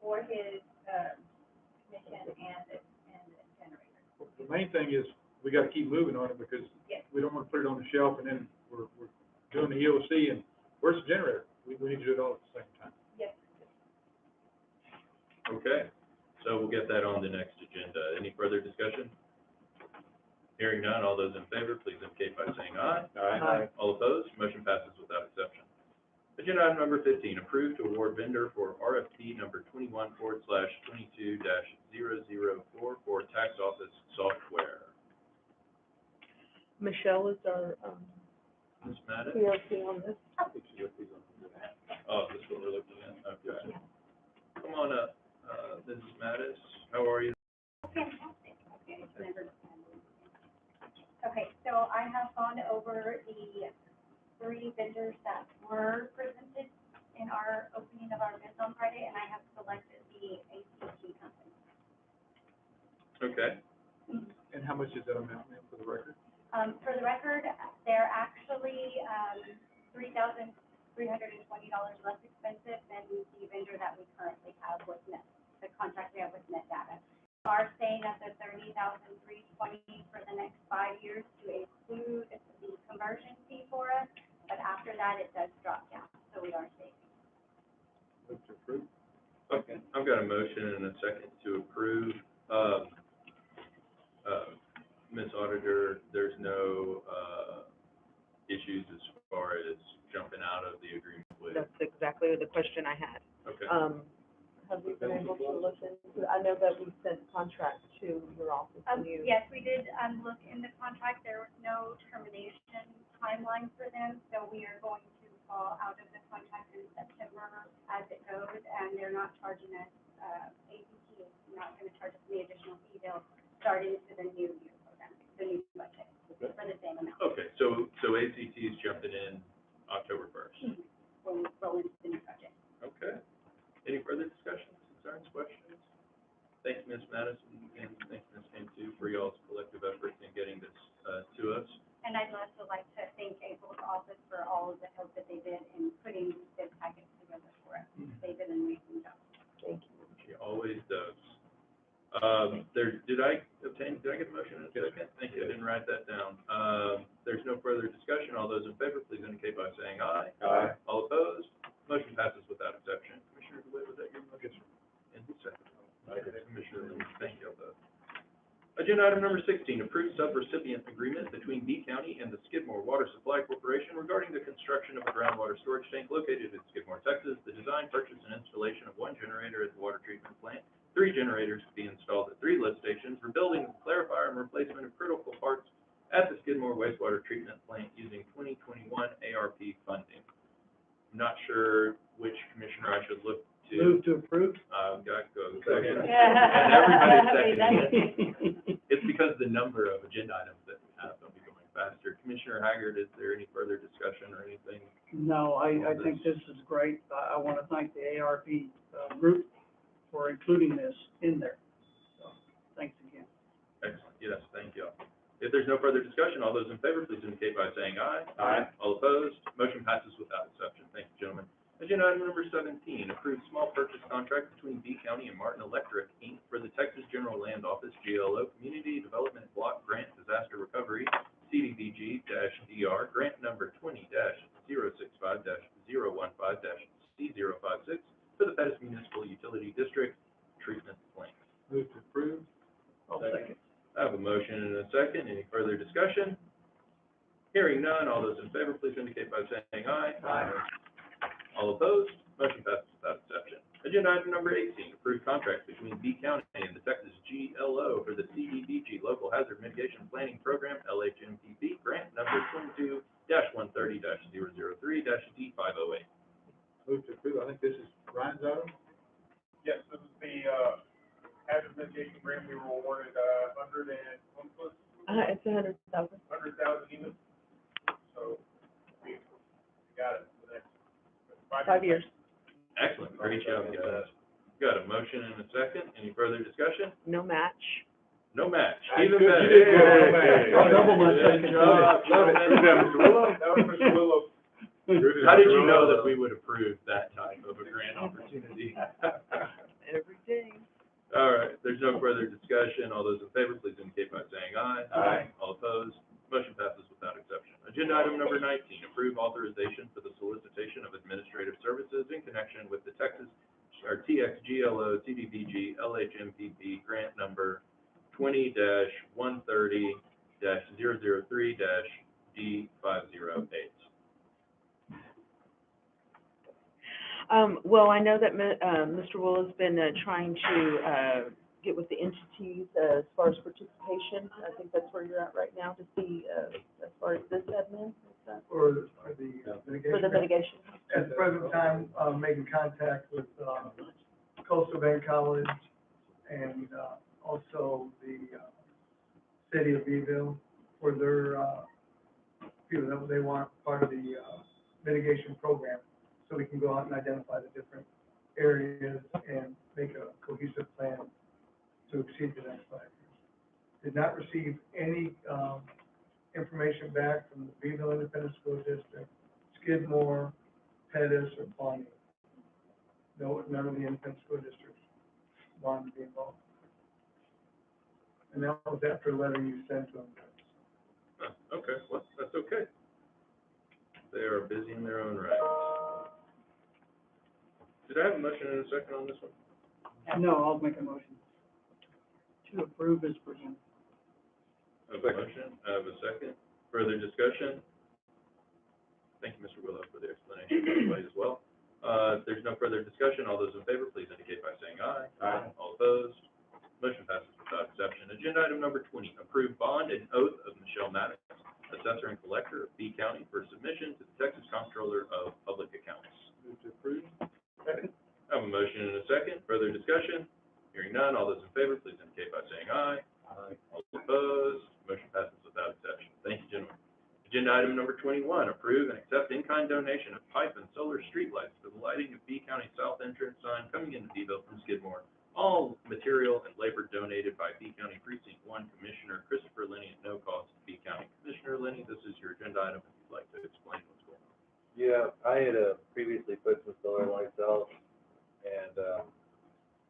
for his, commission and the generator. the main thing is, we gotta keep moving on it, because Yes. we don't wanna put it on the shelf and then we're doing the EOC and where's the generator? We need to do it all at the same time. Yes. Okay, so we'll get that on the next agenda. Any further discussion? Hearing none, all those in favor, please indicate by saying aye. Aye. All opposed, motion passes without exception. Agenda item number 15, approved to award vendor for RFP number 21/22-004 for tax office software. Michelle is our, Ms. Madden? POC on this. Oh, this is what we're looking at, okay. Come on up, Mrs. Mattis, how are you? Fantastic. Okay, so I have gone over the 3 vendors that were presented in our opening of our bids on Friday, and I have selected the ACT company. Okay, And how much is that amount, ma'am, for the record? For the record, they're actually, $3,320 less expensive than the vendor that we currently have with Net, the contract we have with Net Data. We are staying at the $30,320 for the next 5 years to include the conversion fee for us, but after that, it does drop down, so we are saving. Move to approve. okay, I've got a motion and a second to approve, Ms. Auditor, there's no, issues as far as jumping out of the agreement with, That's exactly the question I had. okay. Have we been able to look into, I know that we sent contracts to your office and you. Yes, we did, look in the contract, there was no termination timeline for them, so we are going to fall out of the contract in September as it goes, and they're not charging us, APT is not gonna charge us any additional fee, they'll start into the new year program, the new budget, for the same amount. Okay, so ACT is jumping in October first. When we roll into the new budget. Okay. Any further discussions, concerns, questions? Thanks, Ms. Madison, and thanks, Ms. King, too, for y'all's collective efforts in getting this, to us. And I'd also like to thank April's office for all of the help that they did in putting this package together for us. They did an amazing job. Thank you. She always does. Did I get a motion in a second? Thank you, I didn't write that down. There's no further discussion. All those in favor, please indicate by saying aye. Aye. All opposed? Motion passes without exception. Commissioner DeWitt, was that your motion? And who seconded? Commissioner Lee, thank you both. Agenda item number 16, approved sub-recipient agreement between B County and the Skidmore Water Supply Corporation regarding the construction of a groundwater storage tank located in Skidmore, Texas. The design, purchase, and installation of one generator at the water treatment plant, 3 generators to be installed at 3 lift stations, rebuilding, clarifier, and replacement of critical parts at the Skidmore wastewater treatment plant using 2021 ARP funding. I'm not sure which commissioner I should look to. Move to approve? Got to go. Second. And everybody's seconding. It's because the number of agenda items that we have, they'll be going faster. Commissioner Haggard, is there any further discussion or anything? No, I think this is great. I want to thank the ARP, group for including this in there. So, thanks again. Excellent, yes, thank you. If there's no further discussion, all those in favor, please indicate by saying aye. Aye. All opposed, motion passes without exception. Thank you, gentlemen. Agenda item number 17, approved small purchase contract between B County and Martin Electric, Inc. for the Texas General Land Office, GLO, Community Development Block Grant Disaster Recovery, CDBG-DR, grant number 20-065-015-C056 for the Pettis Municipal Utility District Treatment Plant. Move to approve. I'll second. I have a motion and a second. Any further discussion? Hearing none, all those in favor, please indicate by saying aye. Aye. All opposed? Motion passes without exception. Agenda item number 18, approved contract between B County and the Texas GLO for the CDBG Local Hazard Mitigation Planning Program, LHMPP, grant number 22-130-003-D508. Move to approve. I think this is Ryan's item. Yes, this is the, hazard mitigation grant we were awarded, 100 and, what was it? It's 100,000. 100,000 even. So, we got it for the next 5 years. Excellent, great job, guys. Got a motion and a second. Any further discussion? No match. No match. That's Even good. better. You did good. Hey. I'll double my Good second. job. Love it. Good job, Mr. Willow. That was Mr. Willow. How did you know that we would approve that type of a grant opportunity? Every day. All right, there's no further discussion. All those in favor, please indicate by saying aye. Aye. All opposed, motion passes without exception. Agenda item number 19, approve authorization for the solicitation of administrative services in connection with the Texas, or TXGLO CDBG LHMPP grant number 20-130-003-D508. Well, I know that Mr. Will has been trying to get with the entities as far as participation. I think that's where you're at right now to see as far as this admin. Is that For the mitigation. for the mitigation? At the present time, making contact with, Coastal Bend College and, also the, city of Beeville for their, people that they want part of the, mitigation program. So we can go out and identify the different areas and make a cohesive plan to exceed the next 5 years. Did not receive any, information back from the Beeville Independent School District, Skidmore, Pettis, or Pawnee. No, none of the independent school districts wanted to be involved. And that was after a letter you sent to them. Huh, okay, well, that's okay. They are busy in their own right. Did I have a motion and a second on this one? No, I'll make a motion to approve as presented. I have a motion, I have a second. Further discussion? Thank you, Mr. Willow, for the explanation, everybody as well. If there's no further discussion, all those in favor, please indicate by saying aye. Aye. All opposed? Motion passes without exception. Agenda item number 20, approve bond and oath of Michelle Maddox, Assessor and Collector of B County for submission to the Texas Comptroller of Public Accounts. Move to approve. Second. I have a motion and a second. Further discussion? Hearing none, all those in favor, please indicate by saying aye. Aye. All opposed? Motion passes without exception. Thank you, gentlemen. Agenda item number 21, approve and accept in-kind donation of pipe and solar streetlights for the lighting of B County South Entrance sign coming into Beeville from Skidmore. All material and labor donated by B County Precinct 1 Commissioner Christopher Lenny at no cost to B County. Commissioner Lenny, this is your agenda item if you'd like to explain what's going on. Yeah, I had previously put some solar lights out, and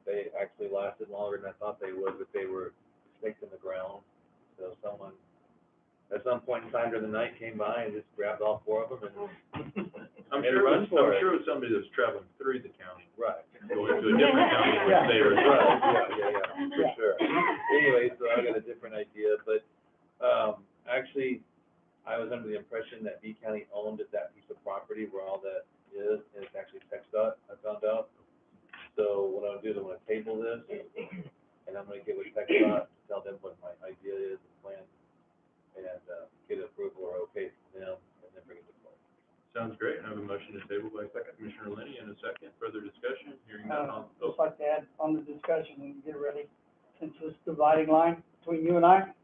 they actually lasted longer than I thought they would, but they were staked in the ground. So someone, at some point in time during the night, came by and just grabbed all 4 of them and I'm made a sure run for it. it was somebody that was traveling through the county, Right. going to a different county in which they were. Right, yeah, for sure. Anyway, so I got a different idea, but, actually, I was under the impression that B County owned that piece of property where all that is, and it's actually TxDOT, I found out. So what I'm gonna do is I'm gonna table this, and I'm gonna get with TxDOT, tell them what my idea is, the plan, and, get approval or okay from them, and then bring it to the board. Sounds great. I have a motion to table by Commissioner Lenny and a second. Further discussion? Hearing none, I'll, Just like to add on the discussion when you get ready, since this dividing line between you and I,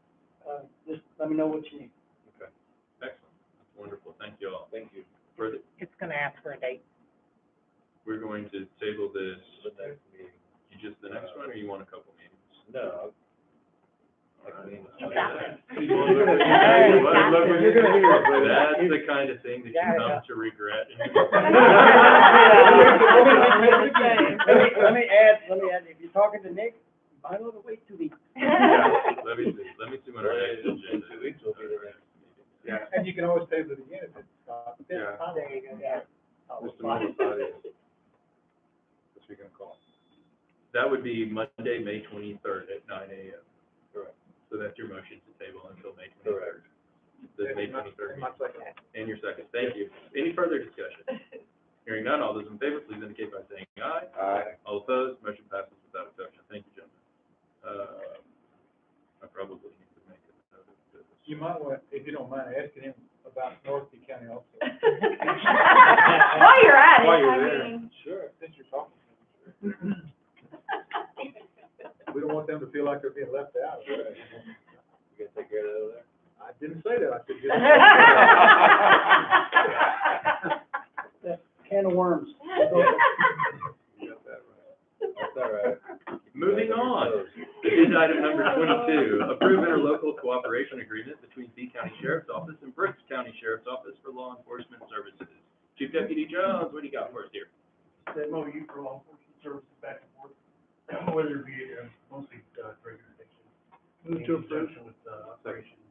just let me know what you need. okay. Excellent. That's wonderful. Thank you all. Thank you. Further, It's gonna ask for a date. we're going to table this, The next meeting. you just the next one, or you want a couple meetings? No. All right. You got it. You're gonna hear it, but That's the kind of thing that you come to regret. Let me add, if you're talking to Nick, I know the wait 2 weeks. Yeah, let me see when our next agenda. 2 weeks will be the next meeting. Yeah. And you can always table it again if it's, Yeah. There you go, yeah. Mr. Malafatti. What's we gonna call? That would be Monday, May 23rd at 9 a.m. Correct. So that's your motion to table until May 23rd. The May 23rd. my second. And your second. Thank you. Any further discussion? Hearing none, all those in favor, please indicate by saying aye. Aye. All opposed, motion passes without exception. Thank you, gentlemen. I probably need to make a note of this. You might want, if you don't mind, asking him about North B County also. While you're at it, While you're I there. mean. Sure, since you're talking. We don't want them to feel like they're being left out. You gonna take care of that over there? I didn't say that, I said. That can of worms. You got that right. That's all right. Moving on. Agenda item number 22, approve interlocal cooperation agreement between B County Sheriff's Office and Brooks County Sheriff's Office for law enforcement services. Chief Deputy Jones, what do you got for us here? The MOU for law enforcement services back and forth, whether it be mostly drug interdiction. Move to approve. In conjunction with operations,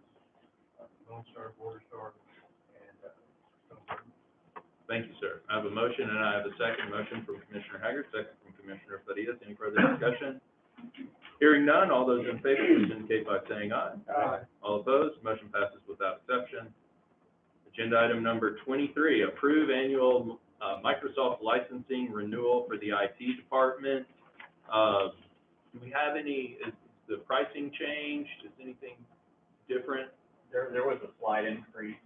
Lone Star, Border Star, and Thank you, sir. I have a motion and I have a second. Motion from Commissioner Haggard, second from Commissioner Farias. Any further discussion? Hearing none, all those in favor, please indicate by saying aye. Aye. All opposed, motion passes without exception. Agenda item number 23, approve annual Microsoft licensing renewal for the IT department. Do we have any, is the pricing changed? Is anything different? There was a slight increase,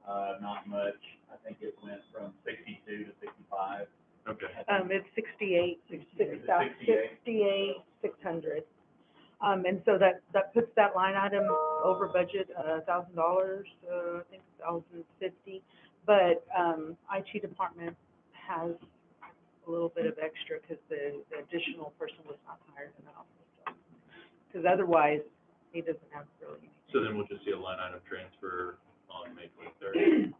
not much. I think it went from 62 to 65. Okay. It's 68, 68. 600. And so that puts that line item over budget, $1,000, I think $1,050. But, IT department has a little bit of extra because the additional person was not hired enough. Because otherwise, he doesn't have really anything. So then we'll just see a line item transfer on May 23rd.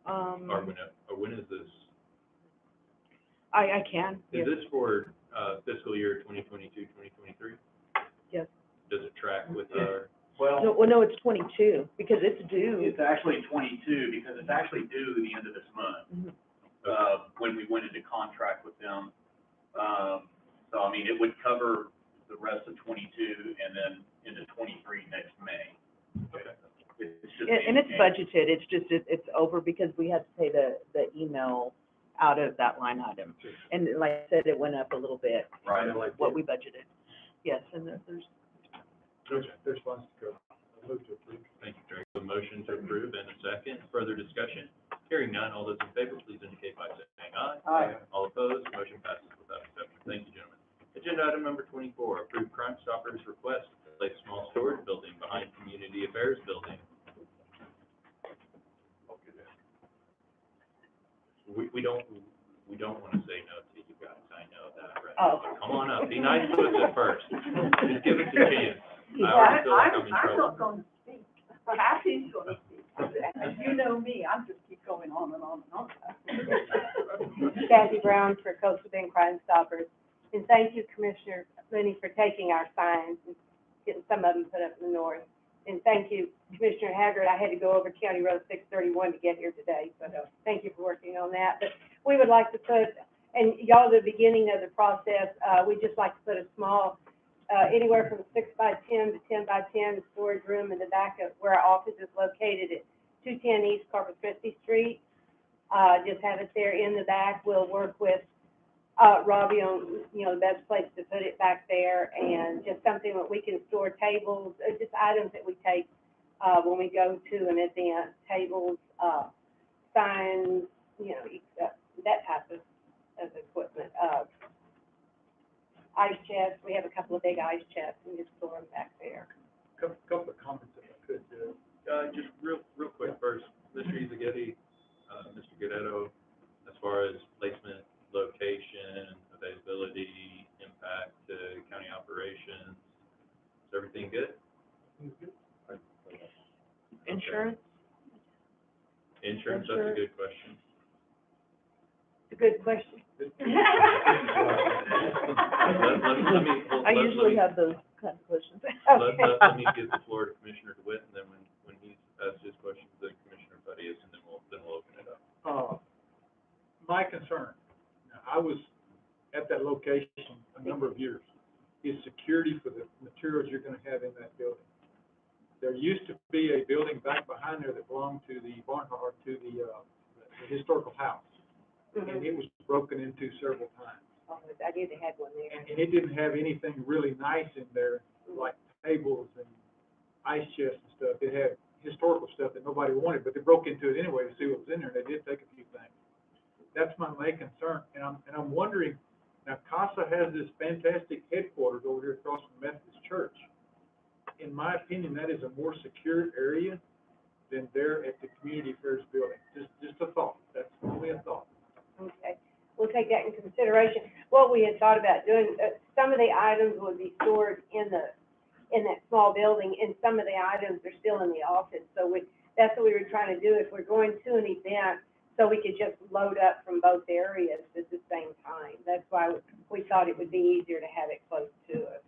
Or when is this? I can, Is yes. this for fiscal year 2022, 2023? Yes. Does it track with our? No, it's 22 because it's due. It's actually 22 because it's actually due the end of this month, when we went into contract with them. So, I mean, it would cover the rest of 22 and then into 23 next May. Okay. It's just. And it's budgeted, it's just, it's over because we had to pay the email out of that line item. And like I said, it went up a little bit, Right. what we budgeted. Yes, and There's funds to go. I move to approve. Thank you, Greg. A motion to approve and a second. Further discussion? Hearing none, all those in favor, please indicate by saying aye. Aye. All opposed, motion passes without exception. Thank you, gentlemen. Agenda item number 24, approve Crime Stoppers request to place small storage building behind Community Affairs Building. We don't want to say no to you guys, I know that, right? Oh. Come on up, be nice to us at first. Just give us a chance. I Yeah, already feel like I'm in I'm trouble. not going to speak. Kathy's going to speak. And you know me, I just keep going on and on and on. Kathy Brown for Coastal Bend Crime Stoppers. And thank you, Commissioner Mooney, for taking our signs and getting some of them put up in the north. And thank you, Commissioner Haggard. I had to go over County Road 631 to get here today, so thank you for working on that. But we would like to put, and y'all, the beginning of the process, we'd just like to put a small, anywhere from 6 by 10 to 10 by 10 storage room in the back of where our office is located at 210 East Corpus Christi Street. Just have it there in the back. We'll work with Robbie on, the best place to put it back there, and just something that we can store tables, just items that we take, when we go to an event, tables, signs, that type of equipment. Ice chests, we have a couple of big ice chests, and just store them back there. Couple of comments if I could, Just real quick first, Mr. Izaghetty, Mr. Guerrero, as far as placement, location, availability, impact to county operations, is everything good? insurance, Insurance, that's a good question. It's a good question. I usually have those kind of questions. Let me give the floor to Commissioner DeWitt, and then when he's asked his questions, then Commissioner Farias, and then we'll open it up. My concern, now, I was at that location a number of years, is security for the materials you're gonna have in that building. There used to be a building back behind there that belonged to the Barnhart, to the historical house. And it was broken into several times. Oh, I knew they had one there. And it didn't have anything really nice in there, like tables and ice chests and stuff. It had historical stuff that nobody wanted, but they broke into it anyway to see what was in there, and they did take a few things. That's my main concern, and I'm wondering, now CASA has this fantastic headquarters over here across from Methodist Church. In my opinion, that is a more secure area than there at the Community Affairs Building. Just a thought, that's only a thought. Okay, we'll take that in consideration. What we had thought about doing, some of the items would be stored in that small building, and some of the items are still in the office. So that's what we were trying to do, if we're going to an event, so we could just load up from both areas at the same time. That's why we thought it would be easier to have it close to us.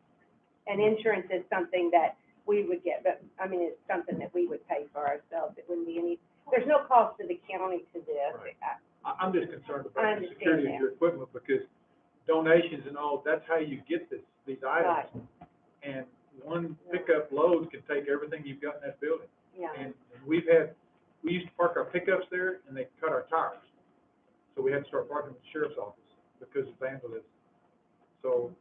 And insurance is something that we would get, but, it's something that we would pay for ourselves. It wouldn't be there's no cost to the county to this. Right. I'm just concerned I about the understand security that. of your equipment, because donations and all, that's how you get these items. And one pickup load can take everything you've got in that building. Yeah. And we used to park our pickups there, and they cut our tires. So we had to start parking at the sheriff's office because of vandalism. So,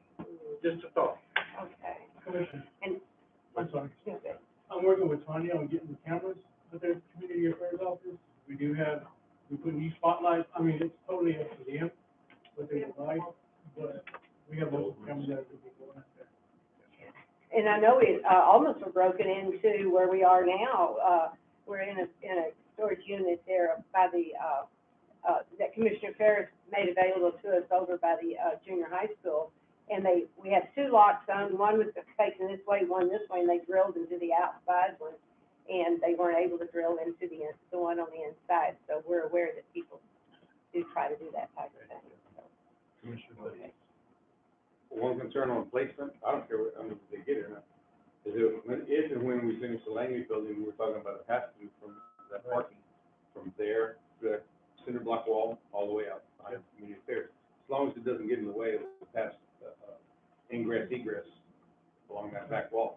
just a thought. Okay. Commissioner, And, I'm sorry. okay. I'm working with Tanya on getting the cameras at their community affairs office. We put new spotlights, it's totally up to them, what they provide, but we have those cameras that will be going up there. And I know it, almost were broken into where we are now. We're in a storage unit there by the, that Commissioner Ferris made available to us over by the, junior high school. And we had two locks on, one was facing this way, one this way, and they drilled into the outside one. And they weren't able to drill into the one on the inside, so we're aware that people do try to do that type of thing, so. Commissioner Farias. One concern on placement, I don't care if they get it or not, is if and when we finish the Langley building, we were talking about a pass-through from that parking, from there to that cinder block wall, all the way out behind Community Affairs. As long as it doesn't get in the way of the pass, ingress, egress along that back wall.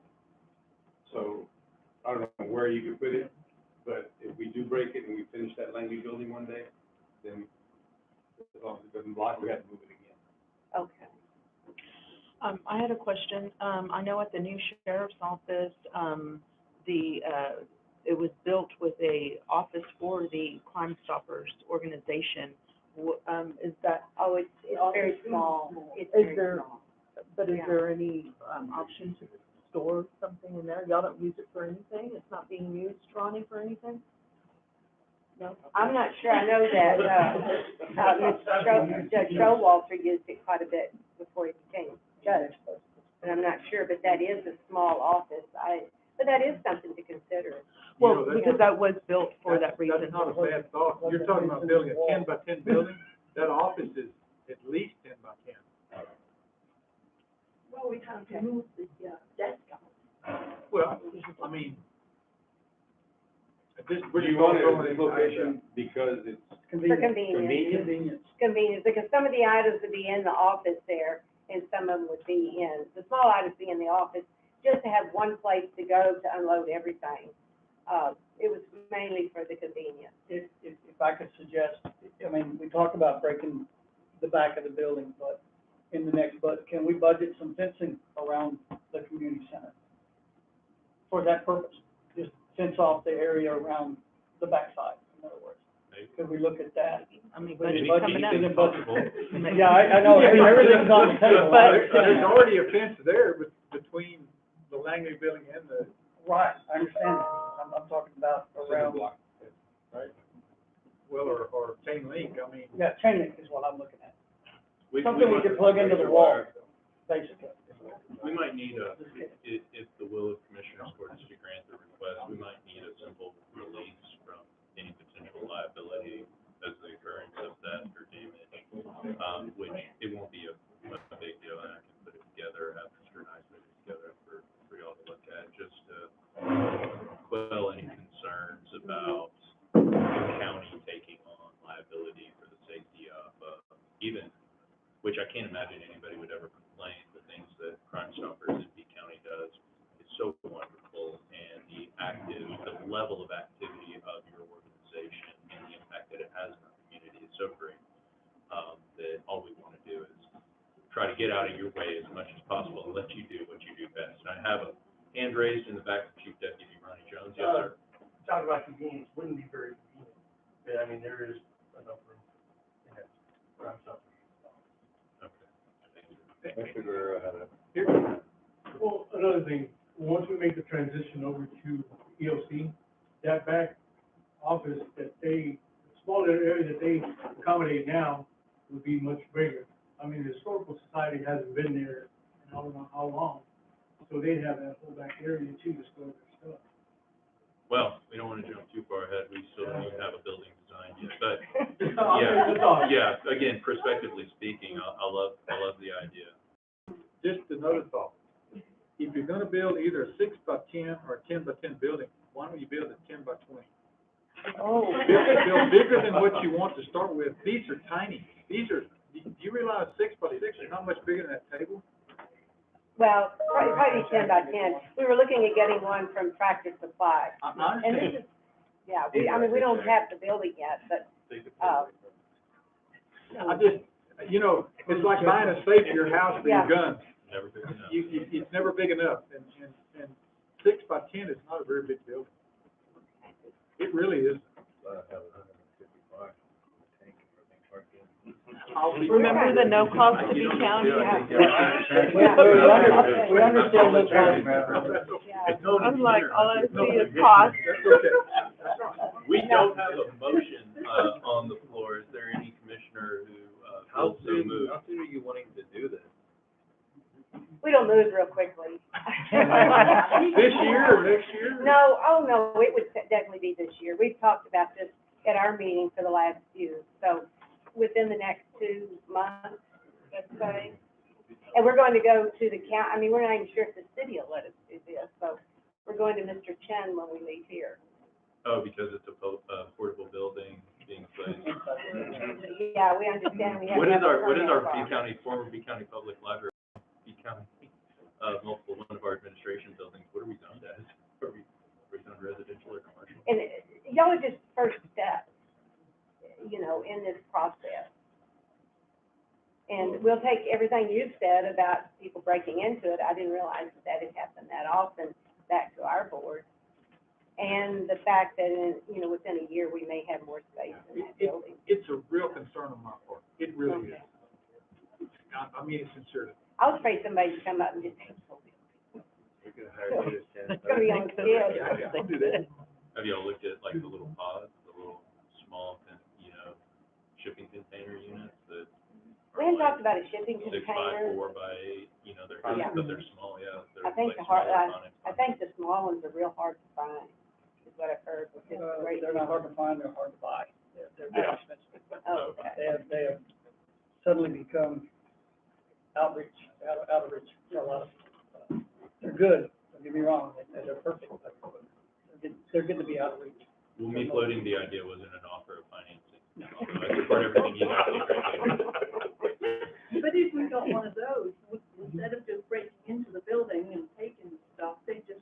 So, I don't know break it and we finish that Langley building one day, then as long as it doesn't block, we have to move it again. Okay. I had a question. I know at the new sheriff's office, it was built with a office for the Crime Stoppers organization. Is that, Oh, it's very small. It's Is very there- small. but is Yeah. there any, option to store something in there? Y'all don't use it for anything? It's not being used, Ronnie, for anything? No? I'm not sure, I know that, Judge Showalter used it quite a bit before he became judge, but I'm not sure, but that is a small office, but that is something to consider. Well, You know, because that was built for that reason. That's not a bad thought. You're talking about building a 10 by 10 building, that office is at least 10 by 10. Well, we have to move the, desk out. Well, I mean, this, Would you want it in this location because it's For Convenient. convenience. Convenience, because some of the items would be in the office there, and some of them would be in, the small items be in the office, just to have one place to go to unload everything. It was mainly for the convenience. If I could suggest, I mean, we talked about breaking the back of the building, but in the next budget, can we budget some fencing around the community center? For that purpose, just fence off the area around the backside, in other words. Could we look at that? I mean, But budget it's coming up. anything possible. Yeah, I know, everything's on the table. There's already a fence there between the Langley building and the. Right, I understand that. I'm talking about around, block, right? Well, or chain link, I mean. yeah, chain link is what I'm looking at. We Something we might- could plug into the wall, basically. We might need if the will of Commissioners Court is to grant the request, we might need a simple release from any potential liability as the occurrence of theft or damage, which it won't be a big deal, and I can put it together, have Mr. Nice put it together for y'all to look at, just to quell any concerns about the county taking on liability for the safety of, even, which I can't imagine anybody would ever complain, the things that Crime Stoppers in B County does is so wonderful, and the level of activity of your organization and the impact that it has in our community is so great, that all we want to do is try to get out of your way as much as possible and let you do what you do best. And I have a hand raised in the back of Chief Deputy Ronnie Jones. Yes, sir. Talking about convenience, wouldn't be very convenient, but I mean, there is enough room in it, for something. Okay. Thank you. Mr. Guerrero had a. Well, another thing, once we make the transition over to EOC, that back office that the smaller area that they accommodate now would be much bigger. I mean, the Historical Society hasn't been there in I don't know how long, so they'd have that whole back area too to store their stuff. Well, we don't want to jump too far ahead. We still don't even have a building designed yet, but yeah, again, prospectively speaking, I love the idea. Just another thought. If you're gonna build either a 6 by 10 or a 10 by 10 building, why don't you build a 10 by 20? Oh. Build bigger than what you want to start with. These are tiny. Do you realize 6 by 6 is not much bigger than that table? Well, probably 10 by 10. We were looking at getting one from Tractor Supply. I And understand. this is, yeah, we don't have the building yet, but, I just, it's like buying a safe for your house for your guns. Never big enough. It's never big enough, and 6 by 10 is not a very big building. It really is. Remember the no cost to be county? We understand those guys. I'm like, all I see is cost. That's okay. We don't have a motion, on the floor. Is there any commissioner who, How feels so soon moved? are you wanting to do this? we don't move real quickly. This year or next year? No, it would definitely be this year. We've talked about this at our meeting for the last few, so within the next 2 months, let's say. And we're going to go to the we're not even sure if the city will let us do this, so we're going to Mr. Chen when we leave here. Oh, because it's a portable building being placed. Yeah, we understand we have. What to is have a our permit for it. former B County Public Library, B County, one of our administration buildings, what are we zoned as? Are we zoned residential or commercial? And y'all are just first step, you know, in this process. And we'll take everything you've said about people breaking into it. I didn't realize that had happened that often back to our board. And the fact that in, you know, within a year, we may have more space in that building. It's a real concern on my part. It really is. I mean it sincerely. I was afraid somebody would come up and just, We're gonna hire you to attend. it's gonna be on the kids. I'll do that. Have y'all looked at like the little pods, the little small, you know, shipping container units that We hadn't talked about a shipping 6 by container. 4 by 8, you know, they're, Yeah. but they're small, yeah. They're I think like the hard, smaller tonnage. I think the small ones are real hard to find, is what I've heard, which is great. They're not hard to find, they're hard to buy. They're Yeah. expensive. Oh, okay. They have suddenly become out of reach for a lot of, they're good, don't get me wrong, they're perfect, but they're good to be out of reach. Well, me floating the idea wasn't an offer of financing. So I support everything you guys do right there. But if we got one of those, instead of just breaking into the building and taking stuff, they just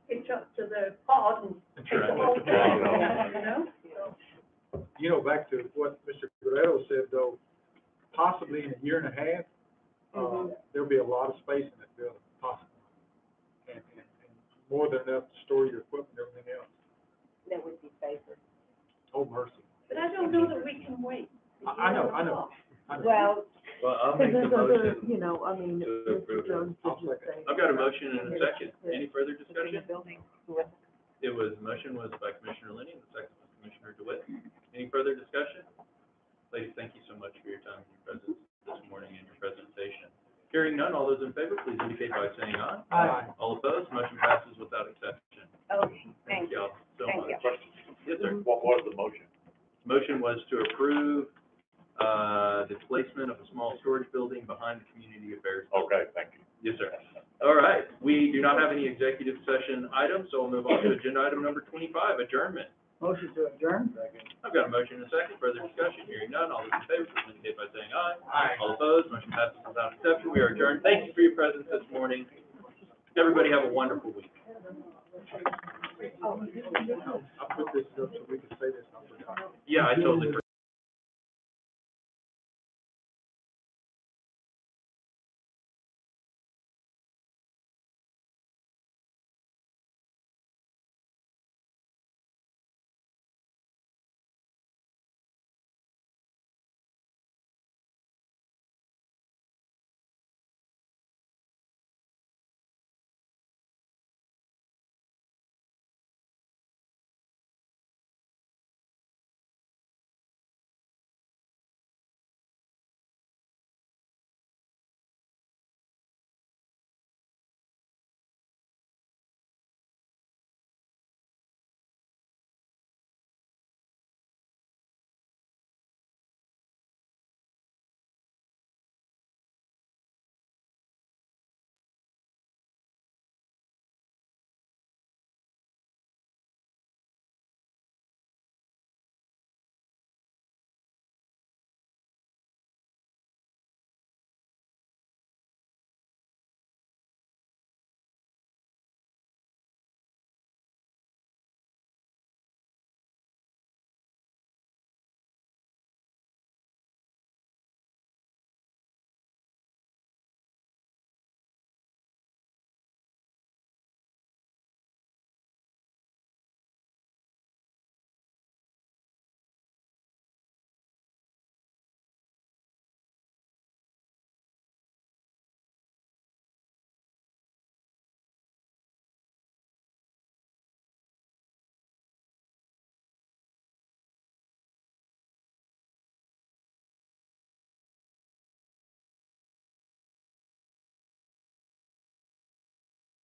hitch up to the pod and That's take the right. whole thing, you know? You know, back to what Mr. Guerrero said, though, possibly in a year and a half, there'll be a lot of space in that building, possibly. And more than enough to store your equipment and everything else. That would be safer. Oh, mercy. But I don't know that we can wait. I know. Well, Well, I'll make the motion You know, I mean, to approve it. Jones I'll did just say. I've got a motion and a second. Any further In the discussion? building. It was, motion was by Commissioner Lenny, and the second was Commissioner DeWitt. Any further discussion? Ladies, thank you so much for your time and your presence this morning and your presentation. Hearing none, all those in favor, please indicate by saying aye. Aye. All opposed, motion passes without exception. okay, thank you. y'all so Thank much. you. Yes, sir. What was the motion? Motion was to approve, the placement of a small storage building behind the community affairs. Okay, thank you. Yes, sir. All right, we do not have any executive session items, so we'll move on to agenda item number 25, adjournment. Motion to adjourn? I've got a motion and a second, further discussion, hearing none, all those in favor, please indicate by saying aye. Aye. All opposed, motion passes without exception, we are adjourned. Thank you for your presence this morning. Everybody have a wonderful week. I put this up so we can say this. Yeah, I totally forgot.